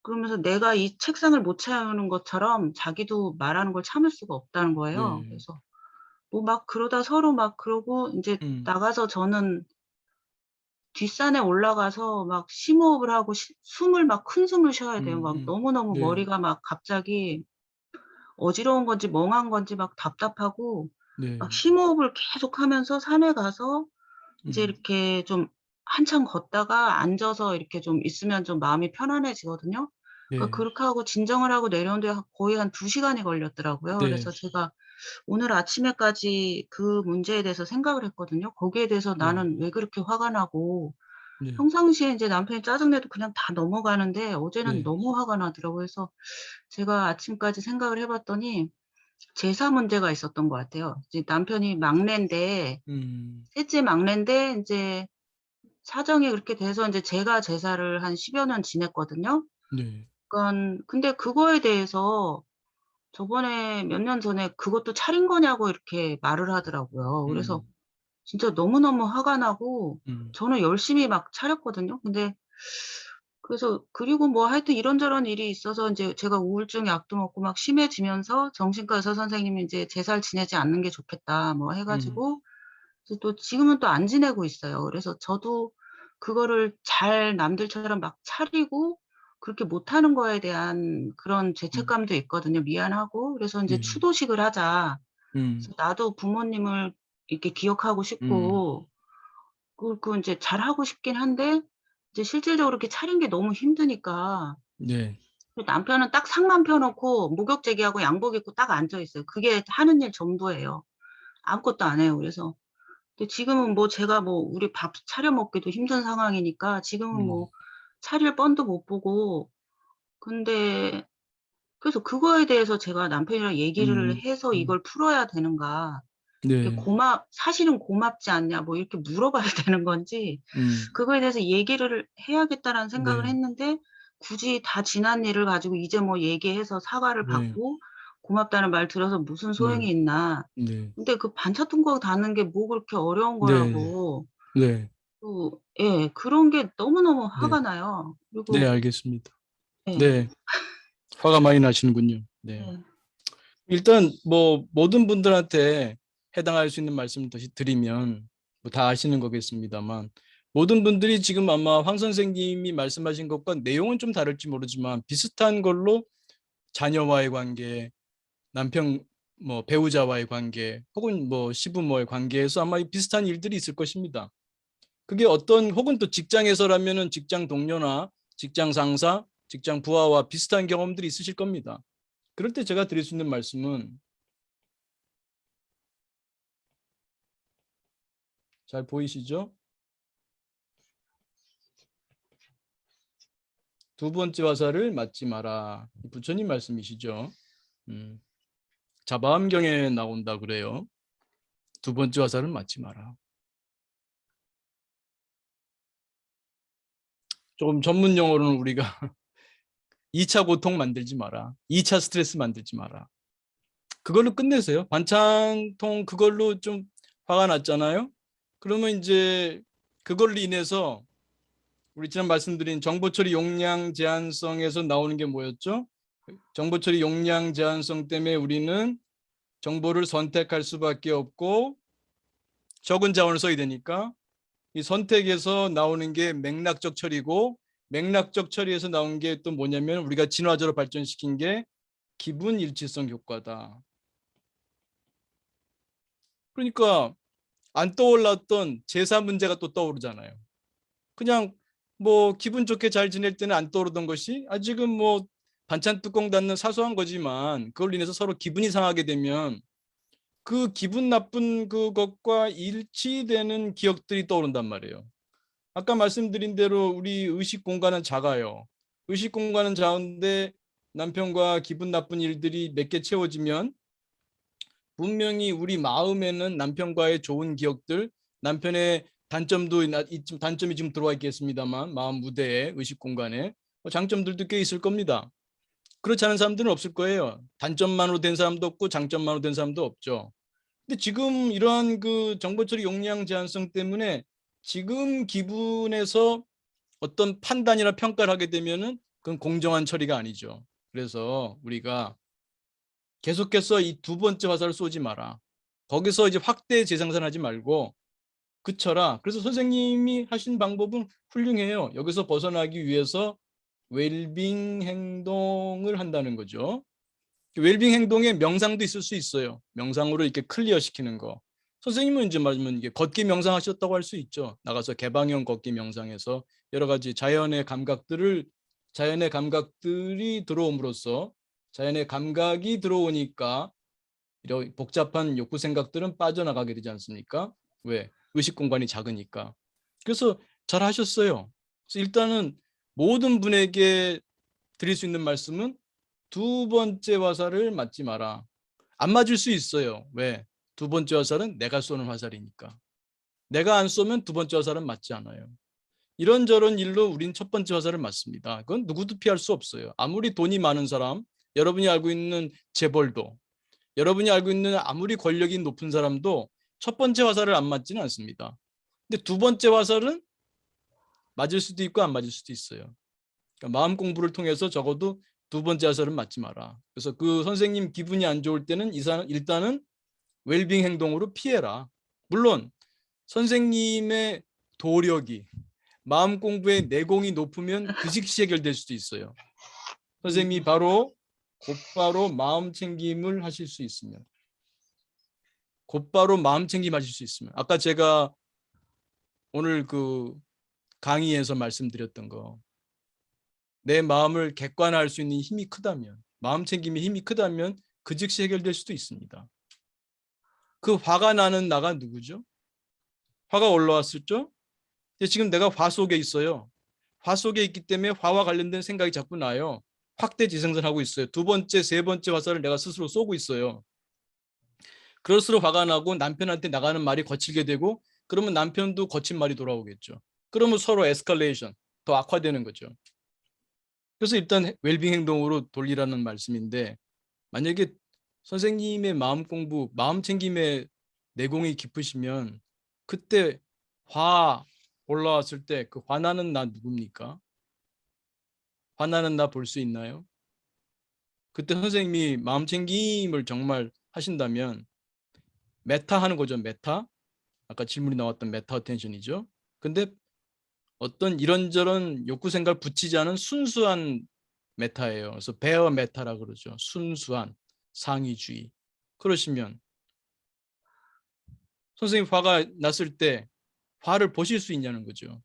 B: 그러면서 내가 이 책상을 못 치우는 것처럼 자기도 말하는 걸 참을 수가 없다는 거예요.
A: 네,
B: 그래서 뭐 막 그러다 서로 막 그러고 인제 나가서 저는 뒷산에 올라가서 막 심호흡을 하고 숨을 막 큰 숨을 쉬어야 돼요. 막 너무너무
A: 네,
B: 머리가 막 갑자기 어지러운 건지 멍한 건지 막 답답하고 막
A: 네,
B: 심호흡을 계속하면서 산에 가서 인제
A: 음,
B: 이렇게 좀 한참 걷다가 앉아서 이렇게 좀 있으면 좀 마음이 편안해지거든요. 그러니까
A: 네.
B: 그렇게 하고 진정을 하고 내려오는데 거의 한 2시간이 걸렸더라고요.
A: 네.
B: 그래서 제가 오늘 아침에까지 그 문제에 대해서 생각을 했거든요. 거기에 대해서
A: 네.
B: 나는 왜 그렇게 화가 나고
A: 네.
B: 평상시에 인제 남편이 짜증 내도 그냥 다 넘어가는데 어제는
A: 네.
B: 너무 화가 나더라고요. 그래서 제가 아침까지 생각을 해 봤더니 제사 문제가 있었던 것 같아요. 이제 남편이 막내인데
A: 음.
B: 셋째 막내인데 인제 사정이 그렇게 돼서 인제 제가 제사를 한 10여 년 지냈거든요.
A: 네.
B: 그러니깐 근데 그거에 대해서 저번에 몇 년 전에 "그것도 차린 거냐."고 이렇게 말을 하더라고요. 그래서
A: 음.
B: 진짜 너무너무 화가 나고
A: 음.
B: 저는 열심히 막 차렸거든요. 근데 그래서 그리고 뭐 하여튼 이런저런 일이 있어서 인제 제가 우울증 약도 먹고 막 심해지면서 정신과 의사 선생님이 인제 "제사를 지내지 않는 게 좋겠다." 뭐 해
A: 음.
B: 가지고 이제 또 지금은 또 안 지내고 있어요. 그래서 저도 그거를 잘 남들처럼 막 차리고 그렇게 못하는 거에 대한 그런
A: 음.
B: 죄책감도 있거든요. 미안하고. 그래서 인제
A: 네.
B: "추도식을 하자."
A: 음.
B: 그래서 나도 부모님을 이렇게 기억하고
A: 음.
B: 싶고 그 인제 잘하고 싶긴 한데 이제 실질적으로 이렇게 차리는 게 너무 힘드니까
A: 네.
B: 그 남편은 딱 상만 펴 놓고 목욕제기하고 양복 입고 딱 앉아 있어요. 그게 하는 일 전부예요. 아무것도 안 해요. 그래서 근데 지금은 뭐 제가 뭐 우리 밥 차려 먹기도 힘든 상황이니까 지금은
A: 음.
B: 뭐 차릴 뻔도 못 보고 근데 그래서 그거에 대해서 제가 남편이랑 얘기를
A: 음.
B: 해서
A: 음.
B: 이걸 풀어야 되는가. 이게
A: 네.
B: 사실은 고맙지 않냐 뭐 이렇게 물어봐야 되는 건지
A: 음.
B: 그거에 대해서 얘기를 해야겠다라는 생각을
A: 네.
B: 했는데 굳이 다 지난 일을 가지고 이제 뭐 얘기해서 사과를
A: 네.
B: 받고 고맙다는 말 들어서 무슨 소용이
A: 네.
B: 있나.
A: 네.
B: 근데 그 반찬 뚜껑 닫는 게 뭐 그렇게 어려운
A: 네.
B: 거라고.
A: 네.
B: 그 예. 그런 게 너무너무
A: 네.
B: 화가 나요.
A: 네,
B: 그리고
A: 알겠습니다.
B: 예.
A: 네. 화가 많이 나시는군요. 네.
B: 네.
A: 일단 뭐 모든 분들한테 해당할 수 있는 말씀을 다시 드리면 뭐 다 아시는 거겠습니다만 모든 분들이 지금 아마 황 선생님이 말씀하신 것과 내용은 좀 다를지 모르지만 비슷한 걸로 자녀와의 관계, 남편 뭐 배우자와의 관계 혹은 뭐 시부모의 관계에서 아마 비슷한 일들이 있을 것입니다. 그게 어떤 혹은 또 직장에서라면은 직장 동료나 직장 상사, 직장 부하와 비슷한 경험들이 있으실 겁니다. 그럴 때 제가 드릴 수 있는 말씀은 잘 보이시죠? 두 번째 화살을 맞지 마라. 부처님 말씀이시죠. 음, 자바암경에 나온다 그래요. 두 번째 화살은 맞지 마라. 조금 전문 용어로는 우리가 2차 고통 만들지 마라. 2차 스트레스 만들지 마라. 그걸로 끝내세요. 반찬통 그걸로 좀 화가 났잖아요. 그러면 이제 그걸로 인해서 우리 지난 말씀드린 정보 처리 용량 제한성에서 나오는 게 뭐였죠? 정보 처리 용량 제한성 때문에 우리는 정보를 선택할 수밖에 없고 적은 자원을 써야 되니까 이 선택에서 나오는 게 맥락적 처리고 맥락적 처리에서 나온 게 또 뭐냐면 우리가 진화적으로 발전시킨 게 기분 일치성 효과다. 그러니까 안 떠올랐던 제사 문제가 또 떠오르잖아요. 그냥 뭐 기분 좋게 잘 지낼 때는 안 떠오르던 것이 아직은 뭐 반찬 뚜껑 닫는 사소한 거지만 그걸로 인해서 서로 기분이 상하게 되면 그 기분 나쁜 그것과 일치되는 기억들이 떠오른단 말이에요. 아까 말씀드린 대로 우리 의식 공간은 작아요. 의식 공간은 작은데 남편과 기분 나쁜 일들이 몇 개 채워지면 분명히 우리 마음에는 남편과의 좋은 기억들, 남편의 단점이 지금 들어와 있겠습니다만 마음 무대에 의식 공간에 장점들도 꽤 있을 겁니다. 그렇지 않은 사람들은 없을 거예요. 단점만으로 된 사람도 없고 장점만으로 된 사람도 없죠. 근데 지금 이러한 그 정보 처리 용량 제한성 때문에 지금 기분에서 어떤 판단이나 평가를 하게 되면은 그건 공정한 처리가 아니죠. 그래서 우리가 계속해서 이 두 번째 화살을 쏘지 마라. 거기서 이제 확대 재생산하지 말고 그쳐라. 그래서 선생님이 하신 방법은 훌륭해요. 여기서 벗어나기 위해서 웰빙 행동을 한다는 거죠. 웰빙 행동에 명상도 있을 수 있어요. 명상으로 이렇게 클리어 시키는 거. 선생님은 이제 말하면 이게 걷기 명상하셨다고 할 수 있죠. 나가서 개방형 걷기 명상에서 여러 가지 자연의 감각들을 자연의 감각들이 들어옴으로써 자연의 감각이 들어오니까 이런 복잡한 욕구 생각들은 빠져나가게 되지 않습니까? 왜? 의식 공간이 작으니까. 그래서 잘 하셨어요. 그래서 일단은 모든 분에게 드릴 수 있는 말씀은 두 번째 화살을 맞지 마라. 안 맞을 수 있어요. 왜? 두 번째 화살은 내가 쏘는 화살이니까. 내가 안 쏘면 두 번째 화살은 맞지 않아요. 이런저런 일로 우린 첫 번째 화살을 맞습니다. 그건 누구도 피할 수 없어요. 아무리 돈이 많은 사람, 여러분이 알고 있는 재벌도, 여러분이 알고 있는 아무리 권력이 높은 사람도 첫 번째 화살을 안 맞지는 않습니다. 근데 두 번째 화살은 맞을 수도 있고 안 맞을 수도 있어요. 그러니까 마음 공부를 통해서 적어도 두 번째 화살은 맞지 마라. 그래서 그 선생님 기분이 안 좋을 때는 일단은 웰빙 행동으로 피해라. 물론 선생님의 도력이 마음 공부의 내공이 높으면 그 즉시 해결될 수도 있어요. 선생님이 곧바로 마음 챙김을 하실 수 있으면, 곧바로 마음 챙김 하실 수 있으면, 아까 제가 오늘 그 강의에서 말씀드렸던 거, 내 마음을 객관화할 수 있는 힘이 크다면, 마음 챙김의 힘이 크다면 그 즉시 해결될 수도 있습니다. 그 화가 나는 나가 누구죠? 화가 올라왔었죠? 지금 내가 화 속에 있어요. 화 속에 있기 때문에 화와 관련된 생각이 자꾸 나요. 확대 지생산하고 있어요. 두 번째, 세 번째 화살을 내가 스스로 쏘고 있어요. 그럴수록 화가 나고 남편한테 나가는 말이 거칠게 되고 그러면 남편도 거친 말이 돌아오겠죠. 그러면 서로 에스컬레이션, 더 악화되는 거죠. 그래서 일단 웰빙 행동으로 돌리라는 말씀인데 만약에 선생님의 마음 공부, 마음 챙김의 내공이 깊으시면 그때 화 올라왔을 때 그 화나는 나 누굽니까? 화나는 나 볼 수 있나요? 그때 선생님이 마음 챙김을 정말 하신다면 메타 하는 거죠. 메타. 아까 질문이 나왔던 메타 어텐션이죠. 근데 어떤 이런저런 욕구 생각을 붙이지 않은 순수한 메타예요. 그래서 베어 메타라 그러죠. 순수한 상위주의. 그러시면 선생님 화가 났을 때 화를 보실 수 있냐는 거죠.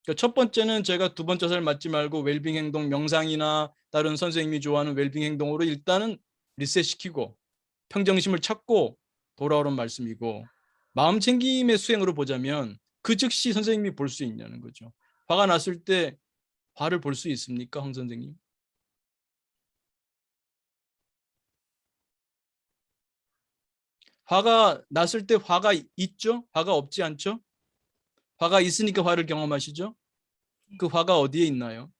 A: 그러니까 첫 번째는 제가 두 번째 살 맞지 말고 웰빙 행동 명상이나 다른 선생님이 좋아하는 웰빙 행동으로 일단은 리셋시키고 평정심을 찾고 돌아오는 말씀이고 마음 챙김의 수행으로 보자면 그 즉시 선생님이 볼 수 있냐는 거죠. 화가 났을 때 화를 볼 수 있습니까, 황 선생님? 화가 났을 때 화가 있죠? 화가 없지 않죠? 화가 있으니까 화를 경험하시죠? 그 화가 어디에 있나요?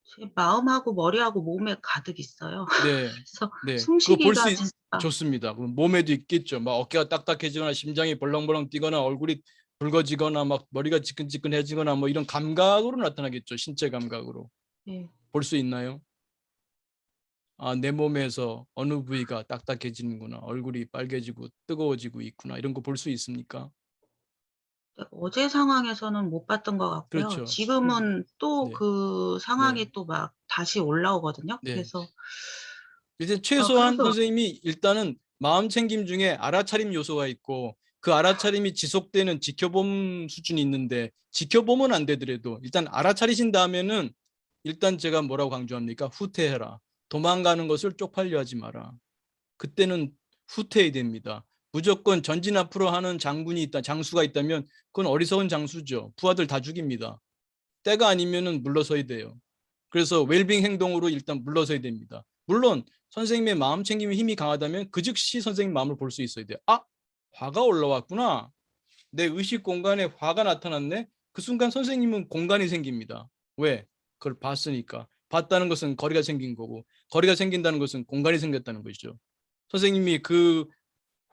B: 제 마음하고 머리하고 몸에 가득 있어요.
A: 네,
B: 그래서
A: 네, 그거 볼 수
B: 숨쉬기가 진짜
A: 좋습니다. 그럼 몸에도 있겠죠. 막 어깨가 딱딱해지거나 심장이 벌렁벌렁 뛰거나 얼굴이 붉어지거나 막 머리가 지끈지끈해지거나 뭐 이런 감각으로 나타나겠죠. 신체 감각으로
B: 예.
A: 볼 수 있나요? 아, 내 몸에서 어느 부위가 딱딱해지는구나, 얼굴이 빨개지고 뜨거워지고 있구나 이런 거 볼 수 있습니까?
B: 어제 상황에서는 못 봤던 것 같고요.
A: 그렇죠.
B: 지금은 또
A: 네,
B: 그
A: 네,
B: 상황이 또 막 다시 올라오거든요.
A: 네.
B: 그래서
A: 이제 최소한
B: 그래서
A: 선생님이 일단은 마음 챙김 중에 알아차림 요소가 있고 그 알아차림이 지속되는 지켜봄 수준이 있는데 지켜보면 안 되더라도 일단 알아차리신 다음에는 일단 제가 뭐라고 강조합니까? 후퇴해라. 도망가는 것을 쪽팔려 하지 마라. 그때는 후퇴해야 됩니다. 무조건 전진 앞으로 하는 장수가 있다면 그건 어리석은 장수죠. 부하들 다 죽입니다. 때가 아니면은 물러서야 돼요. 그래서 웰빙 행동으로 일단 물러서야 됩니다. 물론 선생님의 마음 챙김이 힘이 강하다면 그 즉시 선생님 마음을 볼 수 있어야 돼요. 아, 화가 올라왔구나. 내 의식 공간에 화가 나타났네. 그 순간 선생님은 공간이 생깁니다. 왜? 그걸 봤으니까. 봤다는 것은 거리가 생긴 거고 거리가 생긴다는 것은 공간이 생겼다는 것이죠. 선생님이 그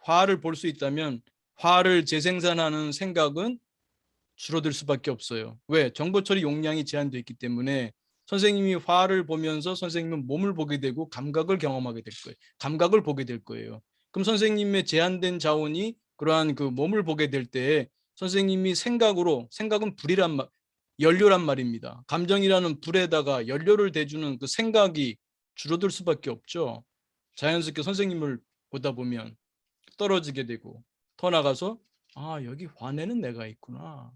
A: 화를 볼 수 있다면 화를 재생산하는 생각은 줄어들 수밖에 없어요. 왜? 정보 처리 용량이 제한되어 있기 때문에 선생님이 화를 보면서 선생님은 몸을 보게 되고 감각을 경험하게 될 거예요. 감각을 보게 될 거예요. 그럼 선생님의 제한된 자원이 그러한 그 몸을 보게 될 때 선생님이 생각은 연료란 말입니다. 감정이라는 불에다가 연료를 대주는 그 생각이 줄어들 수밖에 없죠. 자연스럽게 선생님을 보다 보면 떨어지게 되고 더 나가서 아, 여기 화내는 내가 있구나.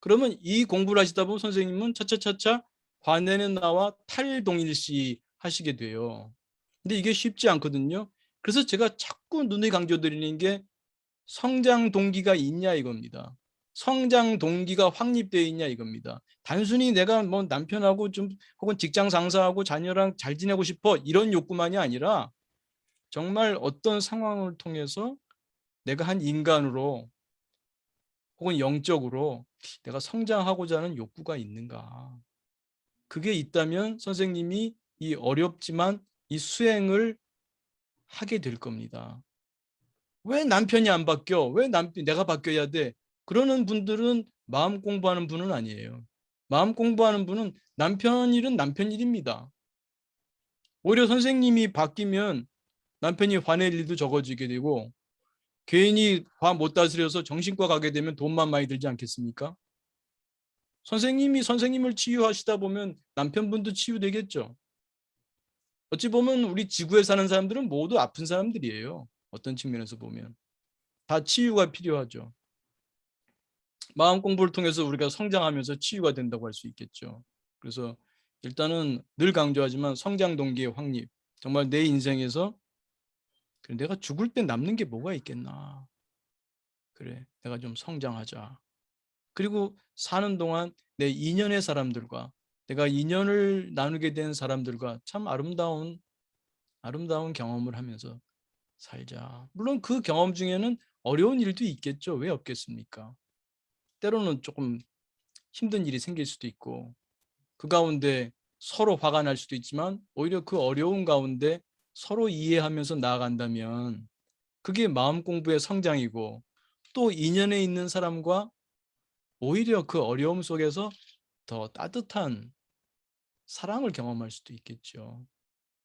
A: 그러면 이 공부를 하시다 보면 선생님은 차차차차 화내는 나와 탈동일시 하시게 돼요. 근데 이게 쉽지 않거든요. 그래서 제가 자꾸 눈에 강조드리는 게 성장 동기가 있냐 이겁니다. 성장 동기가 확립되어 있냐 이겁니다. 단순히 내가 뭐 남편하고 좀 혹은 직장 상사하고 자녀랑 잘 지내고 싶어 이런 욕구만이 아니라 정말 어떤 상황을 통해서 내가 한 인간으로 혹은 영적으로 내가 성장하고자 하는 욕구가 있는가. 그게 있다면 선생님이 이 어렵지만 이 수행을 하게 될 겁니다. 왜 남편이 안 바뀌어? 왜 내가 바뀌어야 돼? 그러는 분들은 마음 공부하는 분은 아니에요. 마음 공부하는 분은 남편 일은 남편 일입니다. 오히려 선생님이 바뀌면 남편이 화낼 일도 적어지게 되고 괜히 화 못 다스려서 정신과 가게 되면 돈만 많이 들지 않겠습니까? 선생님이 선생님을 치유하시다 보면 남편분도 치유되겠죠. 어찌 보면 우리 지구에 사는 사람들은 모두 아픈 사람들이에요. 어떤 측면에서 보면. 다 치유가 필요하죠. 마음 공부를 통해서 우리가 성장하면서 치유가 된다고 할 수 있겠죠. 그래서 일단은 늘 강조하지만 성장 동기의 확립. 정말 내 인생에서 그래, 내가 죽을 때 남는 게 뭐가 있겠나. 그래, 내가 좀 성장하자. 그리고 사는 동안 내 인연의 사람들과 내가 인연을 나누게 된 사람들과 참 아름다운 경험을 하면서 살자. 물론 그 경험 중에는 어려운 일도 있겠죠. 왜 없겠습니까? 때로는 조금 힘든 일이 생길 수도 있고 그 가운데 서로 화가 날 수도 있지만 오히려 그 어려운 가운데 서로 이해하면서 나아간다면 그게 마음 공부의 성장이고 또 인연에 있는 사람과 오히려 그 어려움 속에서 더 따뜻한 사랑을 경험할 수도 있겠죠.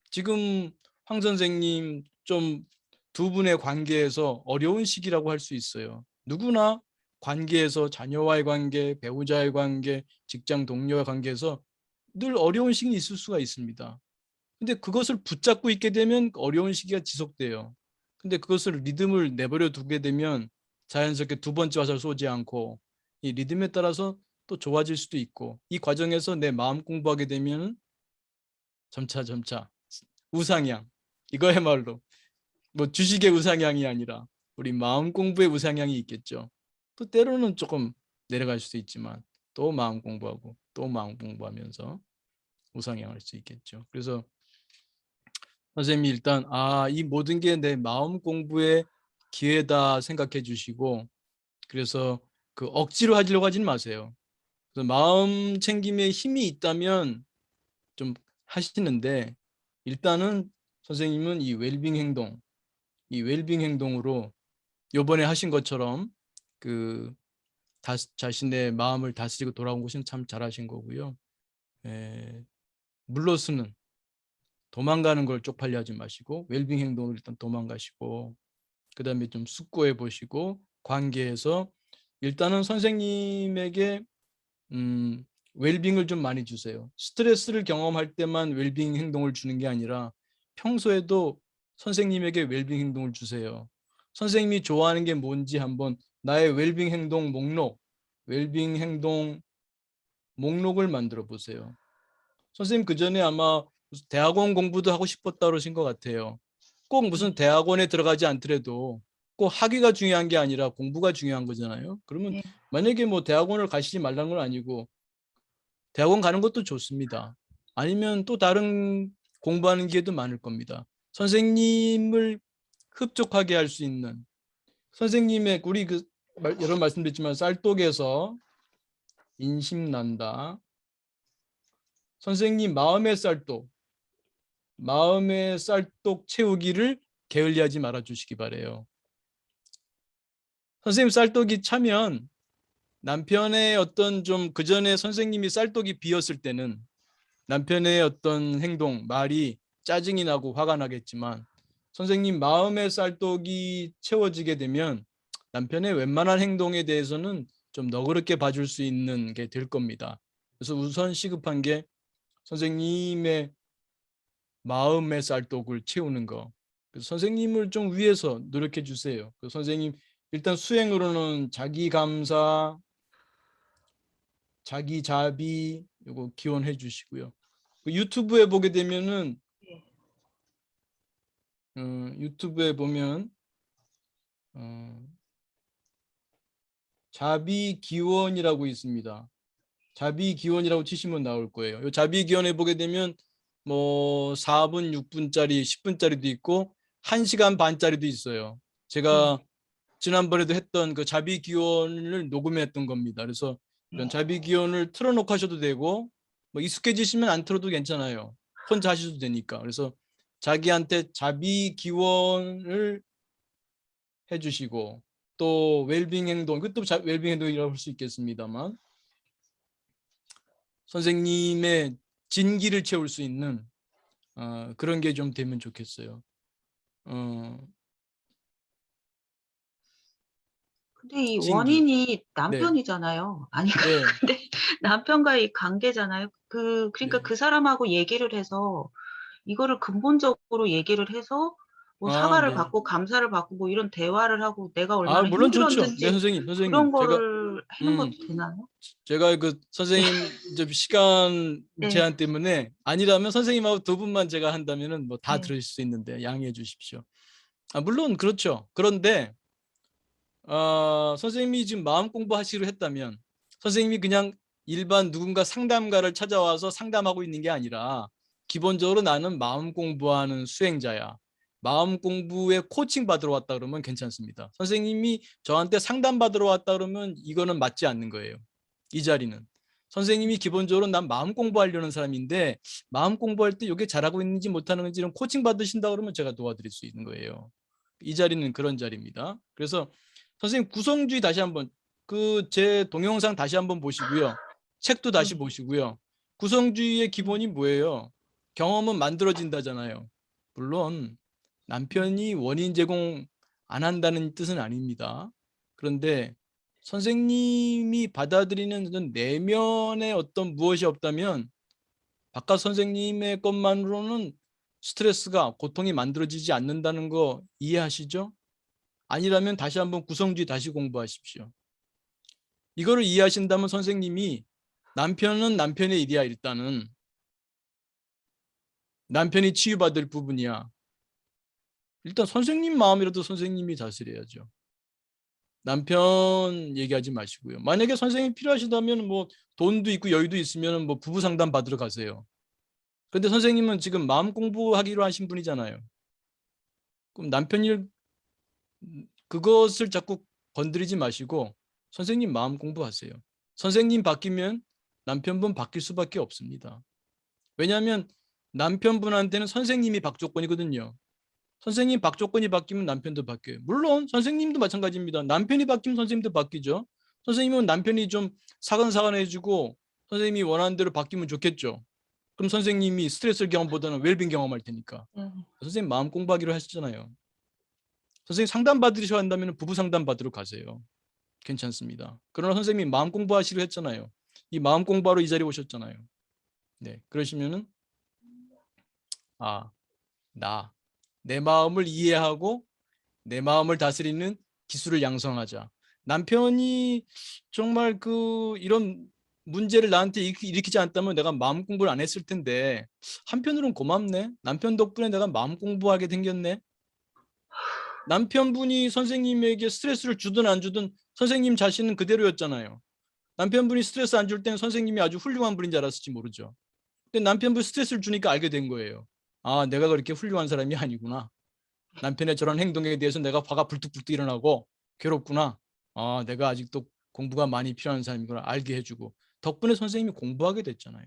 A: 지금 황 선생님 좀 두 분의 관계에서 어려운 시기라고 할 수 있어요. 누구나 관계에서 자녀와의 관계, 배우자의 관계, 직장 동료와의 관계에서 늘 어려운 시기는 있을 수가 있습니다. 근데 그것을 붙잡고 있게 되면 어려운 시기가 지속돼요. 근데 그것을 리듬을 내버려 두게 되면 자연스럽게 두 번째 화살 쏘지 않고 이 리듬에 따라서 또 좋아질 수도 있고 이 과정에서 내 마음 공부하게 되면 점차 우상향 이거야말로 뭐 주식의 우상향이 아니라 우리 마음 공부의 우상향이 있겠죠. 또 때로는 조금 내려갈 수도 있지만 또 마음 공부하고 또 마음 공부하면서 우상향할 수 있겠죠. 그래서 선생님이 일단 이 모든 게 내 마음 공부의 기회다 생각해 주시고 그래서 그 억지로 하려고 하진 마세요. 그래서 마음 챙김에 힘이 있다면 좀 하시는데 일단은 선생님은 이 웰빙 행동으로 요번에 하신 것처럼 그 자신의 마음을 다스리고 돌아온 것은 참 잘하신 거고요. 물러서는 도망가는 걸 쪽팔려 하지 마시고 웰빙 행동을 일단 도망가시고 그다음에 좀 숙고해 보시고 관계에서 일단은 선생님에게 웰빙을 좀 많이 주세요. 스트레스를 경험할 때만 웰빙 행동을 주는 게 아니라 평소에도 선생님에게 웰빙 행동을 주세요. 선생님이 좋아하는 게 뭔지 한번 나의 웰빙 행동 목록, 웰빙 행동 목록을 만들어 보세요. 선생님 그 전에 아마 무슨 대학원 공부도 하고 싶었다 그러신 것 같아요. 꼭 무슨
B: 네.
A: 대학원에 들어가지 않더라도 꼭 학위가 중요한 게 아니라 공부가 중요한 거잖아요. 그러면
B: 네.
A: 만약에 뭐 대학원을 가시지 말라는 건 아니고 대학원 가는 것도 좋습니다. 아니면 또 다른 공부하는 기회도 많을 겁니다. 선생님을 흡족하게 할 수 있는 선생님의 우리 여러 말씀드렸지만 쌀독에서 인심난다. 선생님 마음의 쌀독 채우기를 게을리하지 말아 주시기 바래요. 선생님 쌀독이 차면 남편의 어떤 좀 그전에 선생님이 쌀독이 비었을 때는 남편의 어떤 행동, 말이 짜증이 나고 화가 나겠지만 선생님 마음의 쌀독이 채워지게 되면 남편의 웬만한 행동에 대해서는 좀 너그럽게 봐줄 수 있는 게 될 겁니다. 그래서 우선 시급한 게 선생님의 마음의 쌀독을 채우는 거. 그래서 선생님을 좀 위해서 노력해 주세요. 선생님 일단 수행으로는 자기 감사, 자기 자비 이거 기원해 주시고요. 그 유튜브에 보게 되면은
B: 네.
A: 유튜브에 보면 어, 자비 기원이라고 있습니다. 자비 기원이라고 치시면 나올 거예요. 이 자비 기원에 보게 되면 뭐 4분, 6분짜리, 10분짜리도 있고 1시간 반짜리도 있어요.
B: 네.
A: 제가 지난번에도 했던 그 자비 기원을 녹음했던 겁니다. 그래서 이런
B: 네.
A: 자비 기원을 틀어놓고 하셔도 되고 뭐 익숙해지시면 안 틀어도 괜찮아요. 혼자 하셔도 되니까. 그래서 자기한테 자비 기원을 해주시고 또 웰빙 행동, 이것도 웰빙 행동이라고 할 수 있겠습니다만 선생님의 진기를 채울 수 있는 그런 게 좀 되면 좋겠어요. 어,
B: 근데 이
A: 진기.
B: 원인이
A: 네,
B: 남편이잖아요. 아니
A: 네,
B: 근데 남편과의 관계잖아요. 그러니까
A: 네.
B: 그 사람하고 얘기를 해서 이거를 근본적으로 얘기를 해서 뭐
A: 아,
B: 사과를
A: 네.
B: 받고 감사를 받고 뭐 이런 대화를 하고 내가
A: 아,
B: 얼마나
A: 물론 좋죠. 네,
B: 힘들었는지
A: 선생님.
B: 그런 거를 하는 것도
A: 음,
B: 되나요?
A: 제가 그 선생님 이제 시간
B: 네.
A: 제한 때문에 아니라면 선생님하고 두 분만 제가 한다면은 뭐 다
B: 네.
A: 들으실 수 있는데 양해해 주십시오. 아, 물론 그렇죠. 그런데 선생님이 지금 마음 공부하시기로 했다면 선생님이 그냥 일반 누군가 상담가를 찾아와서 상담하고 있는 게 아니라 기본적으로 나는 마음 공부하는 수행자야. 마음 공부에 코칭 받으러 왔다 그러면 괜찮습니다. 선생님이 저한테 상담 받으러 왔다 그러면 이거는 맞지 않는 거예요. 이 자리는. 선생님이 기본적으로 난 마음 공부하려는 사람인데 마음 공부할 때 이게 잘하고 있는지 못하는 건지 이런 코칭 받으신다 그러면 제가 도와드릴 수 있는 거예요. 이 자리는 그런 자리입니다. 그래서 선생님 구성주의 다시 한번 그 제 동영상 다시 한번 보시고요. 책도 다시
B: 네.
A: 보시고요. 구성주의의
B: 네.
A: 기본이 뭐예요? 경험은 만들어진다잖아요. 물론
B: 네.
A: 남편이 원인 제공 안 한다는 뜻은 아닙니다. 그런데 선생님이 받아들이는 내면의 어떤 무엇이 없다면 바깥 선생님의 것만으로는 스트레스가 고통이 만들어지지 않는다는 거 이해하시죠? 아니라면 다시 한번 구성주의 다시 공부하십시오. 이거를 이해하신다면 선생님이 남편은 남편의 일이야 일단은 남편이 치유받을 부분이야. 일단 선생님 마음이라도 선생님이 다스려야죠. 남편 얘기하지 마시고요. 만약에 선생님이 필요하시다면 뭐 돈도 있고 여유도 있으면 뭐 부부 상담 받으러 가세요. 근데 선생님은 지금 마음 공부하기로 하신 분이잖아요. 그럼 남편 일 그것을 자꾸 건드리지 마시고 선생님 마음 공부하세요. 선생님 바뀌면 남편분 바뀔 수밖에 없습니다. 왜냐하면 남편분한테는 선생님이 박조건이거든요. 선생님 박조건이 바뀌면 남편도 바뀌어요. 물론 선생님도 마찬가지입니다. 남편이 바뀌면 선생님도 바뀌죠. 선생님은 남편이 좀 사근사근해지고 선생님이 원하는 대로 바뀌면 좋겠죠. 그럼 선생님이 스트레스 경험보다는 웰빙 경험할 테니까.
B: 네.
A: 선생님 마음 공부하기로 하셨잖아요. 선생님 상담 받으셔야 한다면 부부 상담 받으러 가세요. 괜찮습니다. 그러나 선생님이 마음 공부하시려 했잖아요. 이 마음 공부하러 이 자리에 오셨잖아요. 네, 그러시면은 아, 내 마음을 이해하고 내 마음을 다스리는 기술을 양성하자. 남편이 정말 이런 문제를 나한테 일으키지 않았다면 내가 마음 공부를 안 했을 텐데 한편으로는 고맙네. 남편 덕분에 내가 마음 공부하게 생겼네. 남편분이 선생님에게 스트레스를 주든 안 주든 선생님 자신은 그대로였잖아요. 남편분이 스트레스 안 줄 때는 선생님이 아주 훌륭한 분인 줄 알았을지 모르죠. 근데 남편분 스트레스를 주니까 알게 된 거예요. 아, 내가 그렇게 훌륭한 사람이 아니구나. 남편의 저런 행동에 대해서 내가 화가 불뚝불뚝 일어나고 괴롭구나. 아, 내가 아직도 공부가 많이 필요한 사람이구나 알게 해주고 덕분에 선생님이 공부하게 됐잖아요.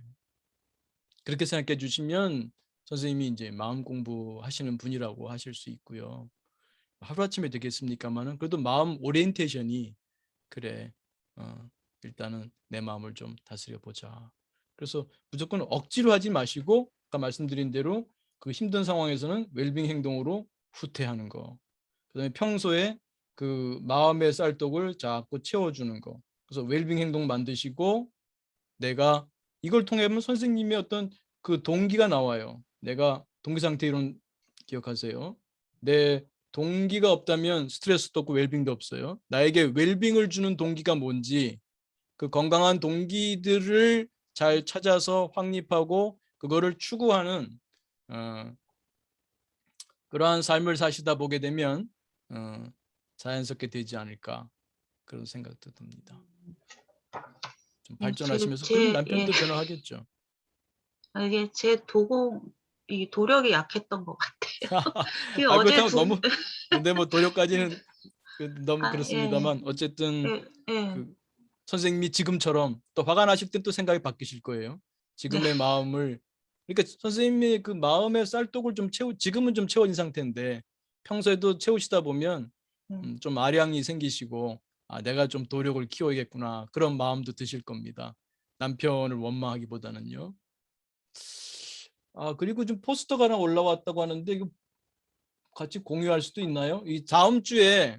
A: 그렇게 생각해 주시면 선생님이 이제 마음 공부하시는 분이라고 하실 수 있고요. 하루아침에 되겠습니까만은 그래도 마음 오리엔테이션이 그래. 일단은 내 마음을 좀 다스려 보자. 그래서 무조건 억지로 하지 마시고 아까 말씀드린 대로 그 힘든 상황에서는 웰빙 행동으로 후퇴하는 거. 그다음에 평소에 그 마음의 쌀떡을 자꾸 채워주는 거. 그래서 웰빙 행동 만드시고 내가 이걸 통해 보면 선생님의 어떤 그 동기가 나와요. 내가 동기 상태 이론 기억하세요. 내 동기가 없다면 스트레스도 없고 웰빙도 없어요. 나에게 웰빙을 주는 동기가 뭔지 그 건강한 동기들을 잘 찾아서 확립하고 그거를 추구하는 그러한 삶을 사시다 보게 되면 자연스럽게 되지 않을까 그런 생각도 듭니다. 좀 발전하시면서 그럼
B: 예.
A: 남편도 변화하겠죠.
B: 이게 제 이 도력이 약했던 것 같아요. 그
A: 아,
B: 어제
A: 그렇다면 너무 근데 뭐 도력까지는 너무
B: 예.
A: 그렇습니다만 어쨌든
B: 예.
A: 그 선생님이 지금처럼 또 화가 나실 땐 또 생각이 바뀌실 거예요.
B: 네.
A: 지금의 마음을 그러니까 선생님이 그 마음의 쌀독을 좀 지금은 좀 채워진 상태인데 평소에도 채우시다 보면 좀 아량이 생기시고 내가 좀 도력을 키워야겠구나 그런 마음도 드실 겁니다. 남편을 원망하기보다는요. 그리고 좀 포스터가 하나 올라왔다고 하는데 이거 같이 공유할 수도 있나요? 이 다음 주에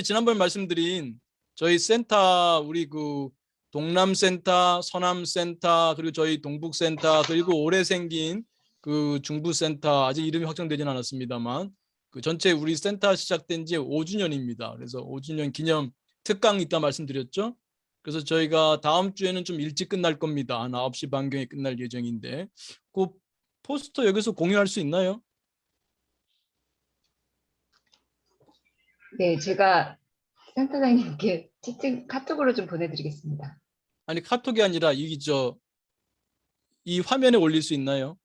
A: 지난번에 말씀드린 저희 센터 우리 그 동남센터, 서남센터 그리고 저희 동북센터 그리고 올해 생긴 그 중부센터 아직 이름이 확정되지는 않았습니다만 그 전체 우리 센터 시작된 지 5주년입니다. 그래서 5주년 기념 특강이 있다 말씀드렸죠. 그래서 저희가 다음 주에는 좀 일찍 끝날 겁니다. 한 9시 반경에 끝날 예정인데 그 포스터 여기서 공유할 수 있나요?
C: 네, 제가 센터장님께 카톡으로 좀 보내드리겠습니다.
A: 아니 카톡이 아니라 이 화면에 올릴 수 있나요?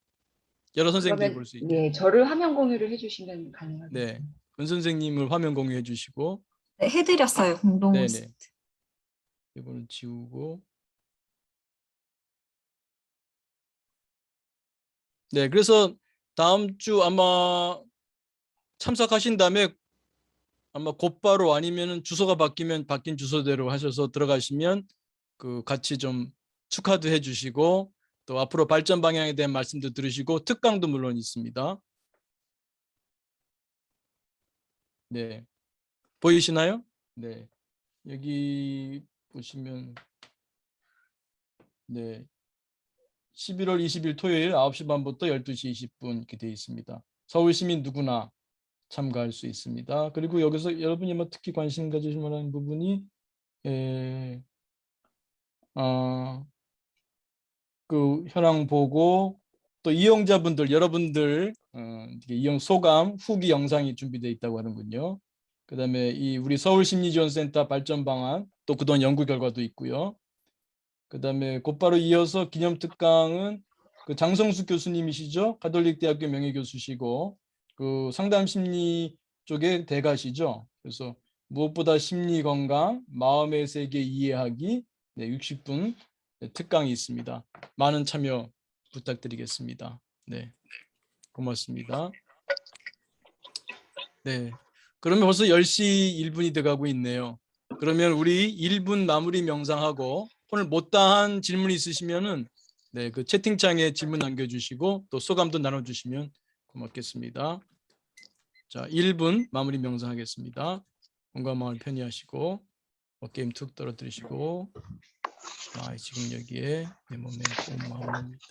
A: 여러 선생님들이
C: 그러면
A: 볼 수 있게.
C: 네, 저를 화면 공유를 해주시면
A: 네,
C: 가능하겠습니다.
A: 은 선생님을 화면 공유해 주시고,
D: 네, 해드렸어요. 공동
A: 네네. 이거는 지우고. 네, 그래서 다음 주 아마 참석하신 다음에 아마 곧바로 아니면은 주소가 바뀌면 바뀐 주소대로 하셔서 들어가시면 그 같이 좀 축하도 해주시고 또 앞으로 발전 방향에 대한 말씀도 들으시고 특강도 물론 있습니다. 네, 보이시나요? 네, 여기 보시면 네, 11월 20일 토요일 9시 반부터 12시 20분 이렇게 되어 있습니다. 서울 시민 누구나 참가할 수 있습니다. 그리고 여기서 여러분이 뭐 특히 관심 가지실 만한 부분이 그 현황 보고 또 이용자분들 여러분들 이용 소감 후기 영상이 준비되어 있다고 하는군요. 그다음에 이 우리 서울심리지원센터 발전 방안 또 그동안 연구 결과도 있고요. 그다음에 곧바로 이어서 기념 특강은 그 장성수 교수님이시죠. 가톨릭대학교 명예교수시고 그 상담 심리 쪽의 대가시죠. 그래서 무엇보다 심리 건강, 마음의 세계 이해하기 60분 특강이 있습니다. 많은 참여 부탁드리겠습니다. 네, 고맙습니다. 네, 그러면 벌써 10시 1분이 돼가고 있네요. 그러면 우리 1분 마무리 명상하고 오늘 못다한 질문 있으시면은 네, 그 채팅창에 질문 남겨주시고 또 소감도 나눠주시면 고맙겠습니다. 자, 1분 마무리 명상하겠습니다. 몸과 마음을 편히 하시고 어깨 힘 툭 떨어뜨리시고 지금 여기에 내 몸에 온 마음을 옵니다.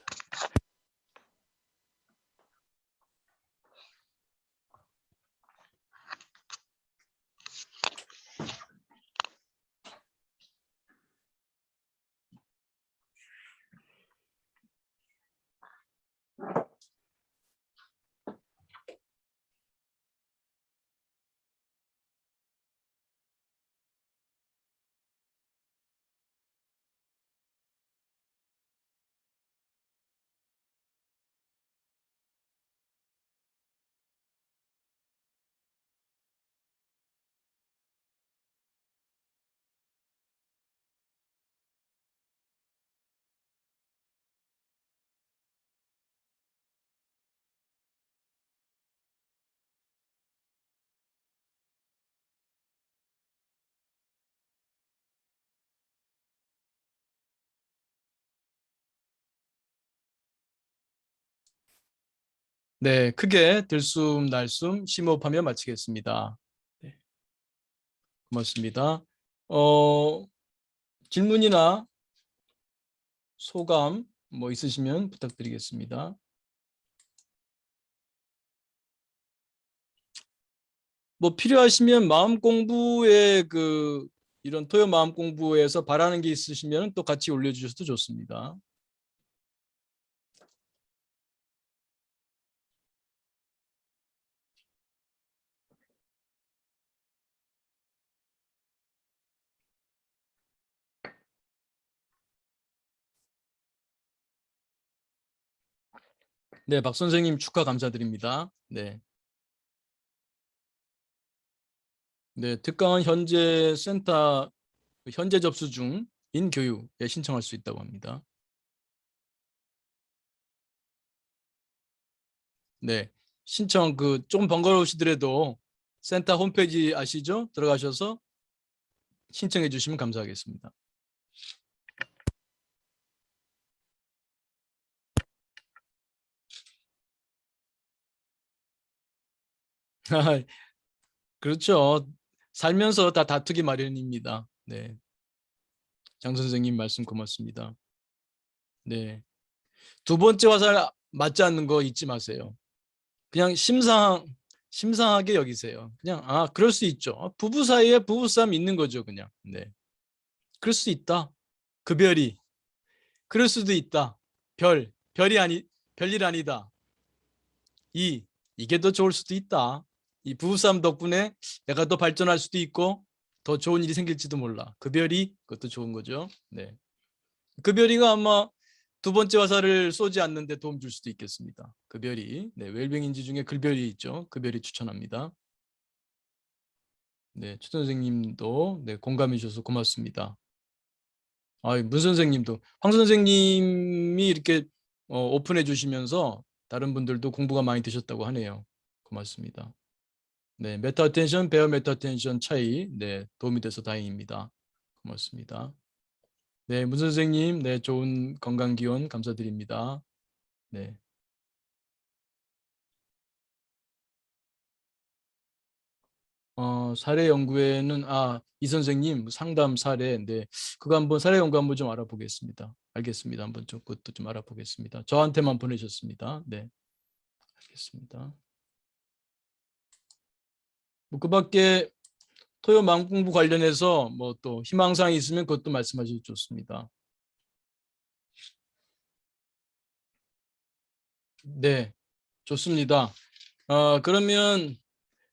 A: 네, 크게 들숨 날숨 심호흡하며 마치겠습니다. 네, 고맙습니다. 질문이나 소감 뭐 있으시면 부탁드리겠습니다. 뭐 필요하시면 마음 공부에 이런 토요 마음 공부에서 바라는 게 있으시면 또 같이 올려주셔도 좋습니다. 네, 박 선생님 축하 감사드립니다. 네. 네, 특강은 현재 센터 현재 접수 중인 교육에 신청할 수 있다고 합니다. 네, 신청 좀 번거로우시더라도 센터 홈페이지 아시죠? 들어가셔서 신청해 주시면 감사하겠습니다. 그렇죠. 살면서 다 다투기 마련입니다. 네, 장 선생님 말씀 고맙습니다. 네, 두 번째 화살 맞지 않는 거 잊지 마세요. 그냥 심상하게 여기세요. 그냥 그럴 수 있죠. 부부 사이에 부부싸움 있는 거죠, 그냥. 네, 그럴 수 있다. 그 별이 그럴 수도 있다. 별일 아니다. 이게 더 좋을 수도 있다. 이 부부싸움 덕분에 내가 더 발전할 수도 있고 더 좋은 일이 생길지도 몰라. 그 별이 그것도 좋은 거죠. 네, 그 별이가 아마 두 번째 화살을 쏘지 않는데 도움 줄 수도 있겠습니다. 그 별이 웰빙인지 중에 글별이 있죠. 그 별이 추천합니다. 네, 추 선생님도 공감해 주셔서 고맙습니다. 문 선생님도 황 선생님이 이렇게 오픈해 주시면서 다른 분들도 공부가 많이 되셨다고 하네요. 고맙습니다. 네, 메타 어텐션, 베어 메타 어텐션 차이 도움이 돼서 다행입니다. 고맙습니다. 네, 문 선생님, 좋은 건강 기원 감사드립니다. 네. 사례 연구에는 이 선생님 상담 사례 그거 한번 사례 연구 한번 좀 알아보겠습니다. 알겠습니다. 한번 좀 그것도 좀 알아보겠습니다. 저한테만 보내셨습니다. 네, 알겠습니다. 뭐 그밖에 토요 마음 공부 관련해서 뭐 또 희망사항이 있으면 그것도 말씀하셔도 좋습니다. 네, 좋습니다. 그러면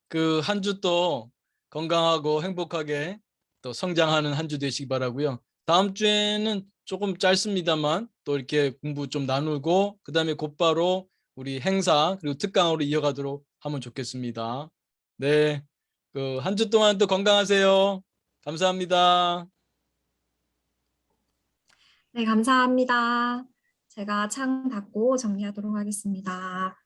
A: 그 한 주 또 건강하고 행복하게 또 성장하는 한 주 되시기 바라고요. 다음 주에는 조금 짧습니다만 또 이렇게 공부 좀 나누고 그다음에 곧바로 우리 행사 그리고 특강으로 이어가도록 하면 좋겠습니다. 네, 그 한 주 동안 또 건강하세요. 감사합니다.
D: 네, 감사합니다. 제가 창 닫고 정리하도록 하겠습니다.